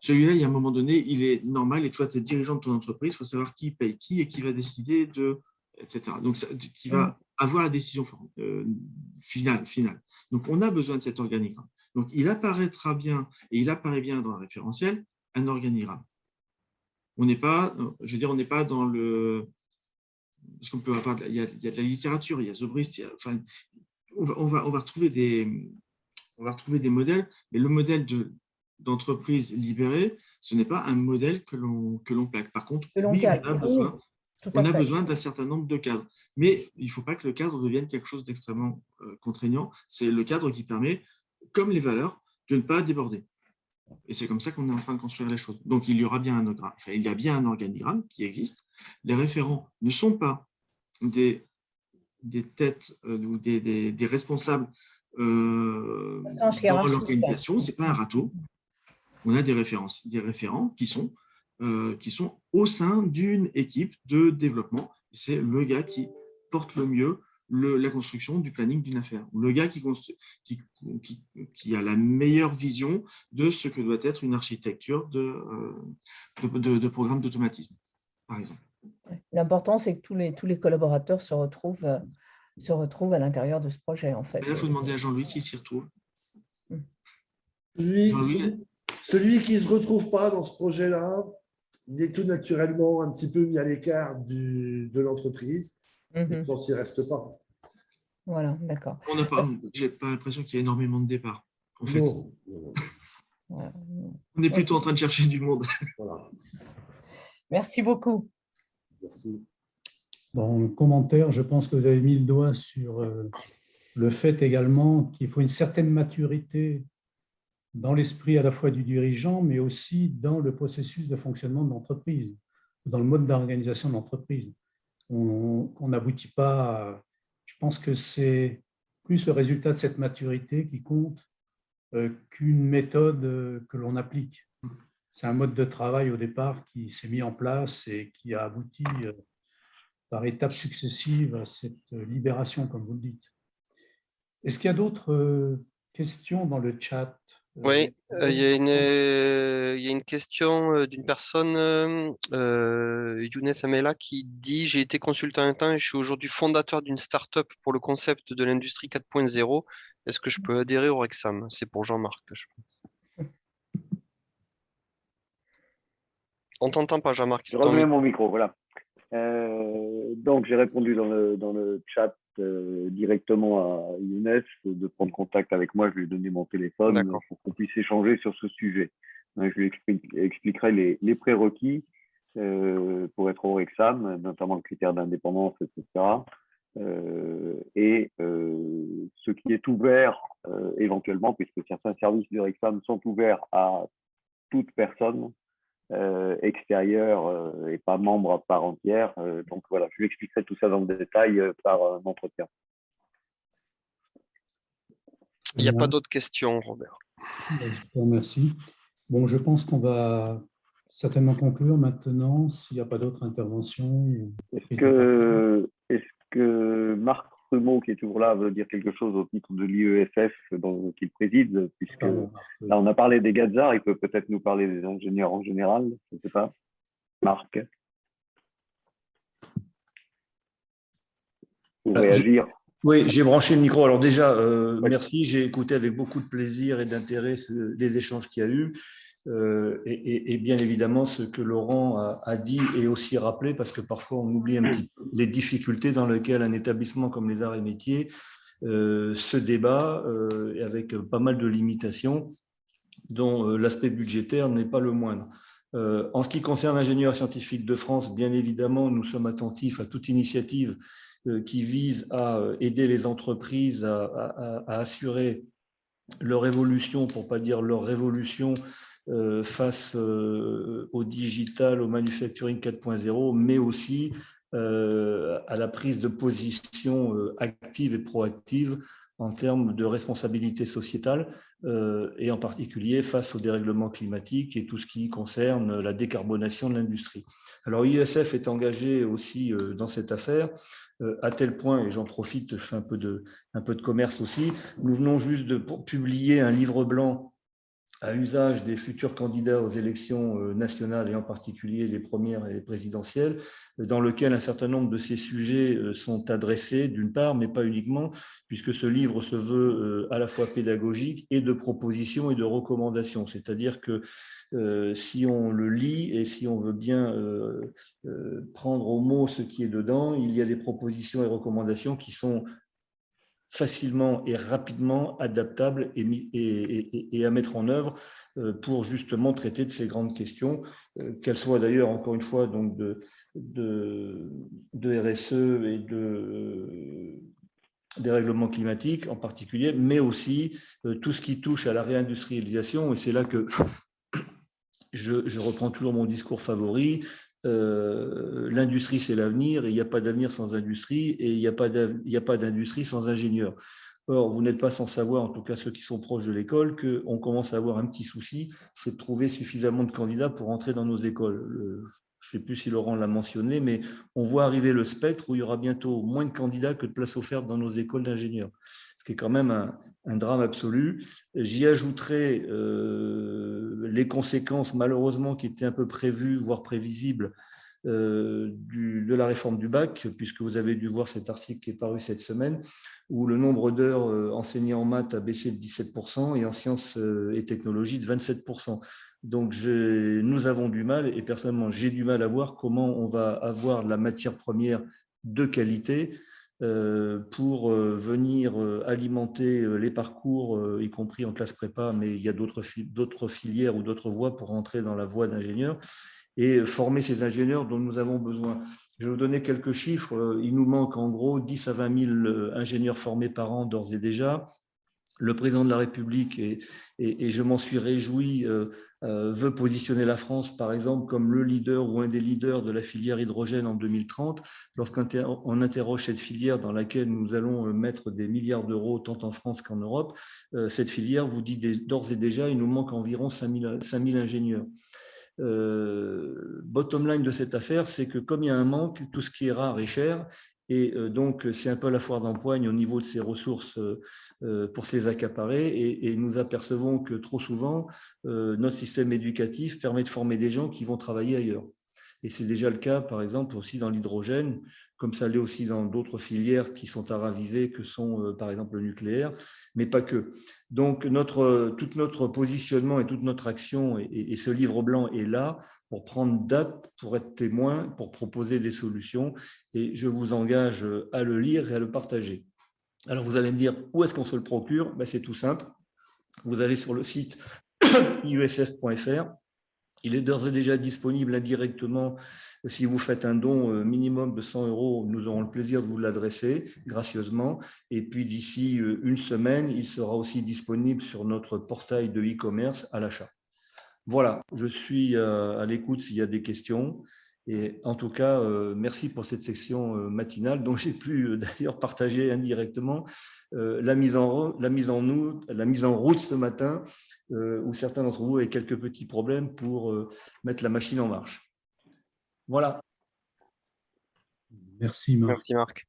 Celui-là, il y a un moment donné, il est normal, et toi, tu es dirigeant de ton entreprise, il faut savoir qui paye qui et qui va décider de, etc. Donc, qui va avoir la décision finale. Donc, on a besoin de cet organigramme. Donc, il apparaîtra bien, et il apparaît bien dans le référentiel, un organigramme. On n'est pas, je veux dire, on n'est pas dans le... Parce qu'on peut avoir, il y a de la littérature, il y a Zobrist, enfin, on va retrouver des modèles, mais le modèle d'entreprise libérée, ce n'est pas un modèle que l'on plaque. Par contre, oui, on a besoin d'un certain nombre de cadres. Mais il ne faut pas que le cadre devienne quelque chose d'extrêmement contraignant. C'est le cadre qui permet, comme les valeurs, de ne pas déborder. Et c'est comme ça qu'on est en train de construire les choses. Donc, il y a bien un organigramme qui existe. Les référents ne sont pas des têtes ou des responsables dans l'organisation. Ce n'est pas un râteau. On a des référents qui sont au sein d'une équipe de développement. C'est le gars qui porte le mieux la construction du planning d'une affaire, ou le gars qui a la meilleure vision de ce que doit être une architecture de programme d'automatisme, par exemple. L'important, c'est que tous les collaborateurs se retrouvent à l'intérieur de ce projet, en fait. Et là, il faut demander à Jean-Louis s'il s'y retrouve. Celui qui ne se retrouve pas dans ce projet-là, il est tout naturellement un petit peu mis à l'écart de l'entreprise. Je pense qu'il ne reste pas. Voilà, d'accord. Je n'ai pas l'impression qu'il y ait énormément de départs. En fait, non. On est plutôt en train de chercher du monde. Voilà. Merci beaucoup. Merci. Dans le commentaire, je pense que vous avez mis le doigt sur le fait également qu'il faut une certaine maturité dans l'esprit à la fois du dirigeant, mais aussi dans le processus de fonctionnement de l'entreprise, dans le mode d'organisation de l'entreprise. On n'aboutit pas à... Je pense que c'est plus le résultat de cette maturité qui compte qu'une méthode que l'on applique. C'est un mode de travail au départ qui s'est mis en place et qui a abouti par étapes successives à cette libération, comme vous le dites. Est-ce qu'il y a d'autres questions dans le chat? Oui, il y a une question d'une personne, Younes Amela, qui dit: j'ai été consultant un temps et je suis aujourd'hui fondateur d'une start-up pour le concept de l'industrie 4.0. Est-ce que je peux adhérer au Rexam? C'est pour Jean-Marc. On t'entend pas, Jean-Marc. Je remets mon micro, voilà. Donc, j'ai répondu dans le chat directement à Younes de prendre contact avec moi. Je lui ai donné mon téléphone pour qu'on puisse échanger sur ce sujet. Donc, je lui expliquerai les prérequis pour être au Rexam, notamment le critère d'indépendance, etc. Et ce qui est ouvert éventuellement, puisque certains services du Rexam sont ouverts à toute personne extérieur et pas membre à part entière. Donc voilà, je lui expliquerai tout ça dans le détail par un entretien. Il n'y a pas d'autres questions, Robert. Je te remercie. Bon, je pense qu'on va certainement conclure maintenant, s'il n'y a pas d'autres interventions. Est-ce que Marc Trumeau, qui est toujours là, veut dire quelque chose au titre de l'IESF qu'il préside, puisque là, on a parlé des Gazars, il peut peut-être nous parler des ingénieurs en général, je ne sais pas. Marc, pour réagir. Oui, j'ai branché le micro. Alors déjà, merci, j'ai écouté avec beaucoup de plaisir et d'intérêt les échanges qu'il y a eu. Et bien évidemment, ce que Laurent a dit et aussi rappelé, parce que parfois on oublie un petit peu les difficultés dans lesquelles un établissement comme les Arts et Métiers se débat, avec pas mal de limitations, dont l'aspect budgétaire n'est pas le moindre. En ce qui concerne l'ingénieur scientifique de France, bien évidemment, nous sommes attentifs à toute initiative qui vise à aider les entreprises à assurer leur évolution, pour ne pas dire leur révolution, face au digital, au manufacturing 4.0, mais aussi à la prise de position active et proactive en termes de responsabilité sociétale, et en particulier face au dérèglement climatique et tout ce qui concerne la décarbonation de l'industrie. Alors IESF est engagé aussi dans cette affaire, à tel point, et j'en profite, je fais un peu de commerce aussi, nous venons juste de publier un livre blanc à usage des futurs candidats aux élections nationales et en particulier les premières et les présidentielles, dans lequel un certain nombre de ces sujets sont adressés d'une part, mais pas uniquement, puisque ce livre se veut à la fois pédagogique et de propositions et de recommandations. C'est-à-dire que si on le lit et si on veut bien prendre au mot ce qui est dedans, il y a des propositions et recommandations qui sont facilement et rapidement adaptables et à mettre en œuvre pour justement traiter de ces grandes questions, qu'elles soient d'ailleurs, encore une fois, donc de RSE et des règlements climatiques en particulier, mais aussi tout ce qui touche à la réindustrialisation. Et c'est là que je reprends toujours mon discours favori. L'industrie, c'est l'avenir, et il n'y a pas d'avenir sans industrie, et il n'y a pas d'industrie sans ingénieurs. Or, vous n'êtes pas sans savoir, en tout cas ceux qui sont proches de l'école, qu'on commence à avoir un petit souci, c'est de trouver suffisamment de candidats pour entrer dans nos écoles. Je ne sais plus si Laurent l'a mentionné, mais on voit arriver le spectre où il y aura bientôt moins de candidats que de places offertes dans nos écoles d'ingénieurs, ce qui est quand même un drame absolu. J'y ajouterai les conséquences, malheureusement, qui étaient un peu prévues, voire prévisibles, de la réforme du bac, puisque vous avez dû voir cet article qui est paru cette semaine, où le nombre d'heures enseignées en maths a baissé de 17% et en sciences et technologies de 27%. Donc, nous avons du mal, et personnellement, j'ai du mal à voir comment on va avoir de la matière première de qualité pour venir alimenter les parcours, y compris en classe prépa, mais il y a d'autres filières ou d'autres voies pour entrer dans la voie d'ingénieur et former ces ingénieurs dont nous avons besoin. Je vais vous donner quelques chiffres. Il nous manque en gros 10 à 20 000 ingénieurs formés par an d'ores et déjà. le président de la République, et je m'en suis réjoui, veut positionner la France, par exemple, comme le leader ou un des leaders de la filière hydrogène en 2030. Lorsqu'on interroge cette filière dans laquelle nous allons mettre des milliards d'euros tant en France qu'en Europe, cette filière vous dit d'ores et déjà, il nous manque environ 5000 ingénieurs. Bottom line de cette affaire, c'est que comme il y a un manque, tout ce qui est rare est cher. Et donc, c'est un peu la foire d'empoigne au niveau de ces ressources pour se les accaparer. Et nous apercevons que trop souvent, notre système éducatif permet de former des gens qui vont travailler ailleurs. Et c'est déjà le cas, par exemple, aussi dans l'hydrogène, comme ça l'est aussi dans d'autres filières qui sont à raviver, que sont, par exemple, le nucléaire, mais pas que. Donc, tout notre positionnement et toute notre action, et ce livre blanc est là pour prendre date, pour être témoin, pour proposer des solutions. Et je vous engage à le lire et à le partager. Alors, vous allez me dire, où est-ce qu'on se le procure? Ben, c'est tout simple. Vous allez sur le site iusf.fr. Il est d'ores et déjà disponible indirectement. Si vous faites un don minimum de 100 €, nous aurons le plaisir de vous l'adresser gracieusement. Et puis, d'ici une semaine, il sera aussi disponible sur notre portail de e-commerce à l'achat. Voilà, je suis à l'écoute s'il y a des questions. Et en tout cas, merci pour cette section matinale dont j'ai pu d'ailleurs partager indirectement la mise en route ce matin, où certains d'entre vous avaient quelques petits problèmes pour mettre la machine en marche. Voilà. Merci Marc. Merci Marc.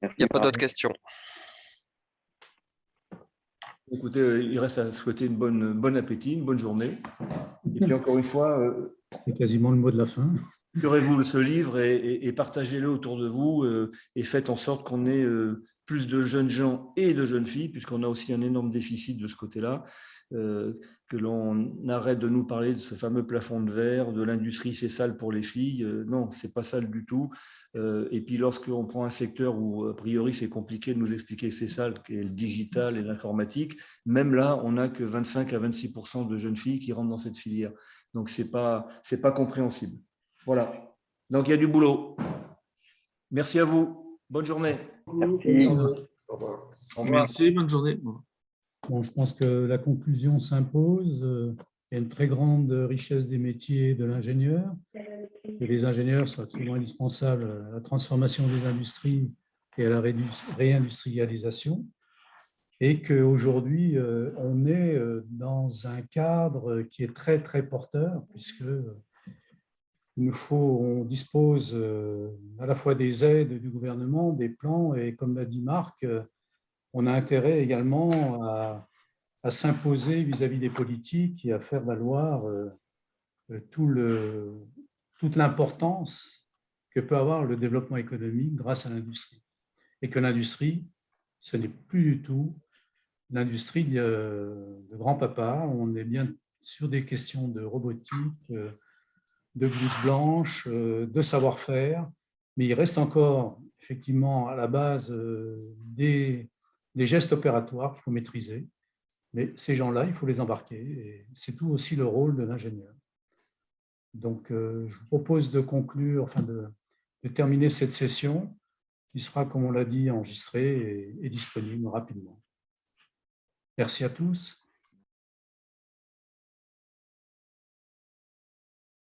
Il n'y a pas d'autres questions. Écoutez, il reste à souhaiter une bon appétit, une bonne journée. Et puis encore une fois, c'est quasiment le mot de la fin. Procurez-vous ce livre et partagez-le autour de vous et faites en sorte qu'on ait plus de jeunes gens et de jeunes filles, puisqu'on a aussi un énorme déficit de ce côté-là, que l'on arrête de nous parler de ce fameux plafond de verre, de l'industrie c'est sale pour les filles. Non, c'est pas sale du tout. Et puis lorsqu'on prend un secteur où a priori c'est compliqué de nous expliquer que c'est sale, qui est le digital et l'informatique, même là on n'a que 25 à 26% de jeunes filles qui rentrent dans cette filière. Donc c'est pas compréhensible. Voilà. Donc il y a du boulot. Merci à vous. Bonne journée. Merci. Au revoir. Merci, bonne journée. Bon, je pense que la conclusion s'impose. Il y a une très grande richesse des métiers de l'ingénieur. Que les ingénieurs sont absolument indispensables à la transformation des industries et à la réindustrialisation. Et qu'aujourd'hui, on est dans un cadre qui est très, très porteur, puisque on dispose à la fois des aides du gouvernement, des plans, et comme l'a dit Marc, on a intérêt également à s'imposer vis-à-vis des politiques et à faire valoir toute l'importance que peut avoir le développement économique grâce à l'industrie. Et que l'industrie, ce n'est plus du tout l'industrie de grand-papa. On est bien sur des questions de robotique, de blouse blanche, de savoir-faire, mais il reste encore effectivement à la base des gestes opératoires qu'il faut maîtriser. Mais ces gens-là, il faut les embarquer, et c'est tout aussi le rôle de l'ingénieur. Donc, je vous propose de conclure, enfin de terminer cette session qui sera, comme on l'a dit, enregistrée et disponible rapidement. Merci à tous.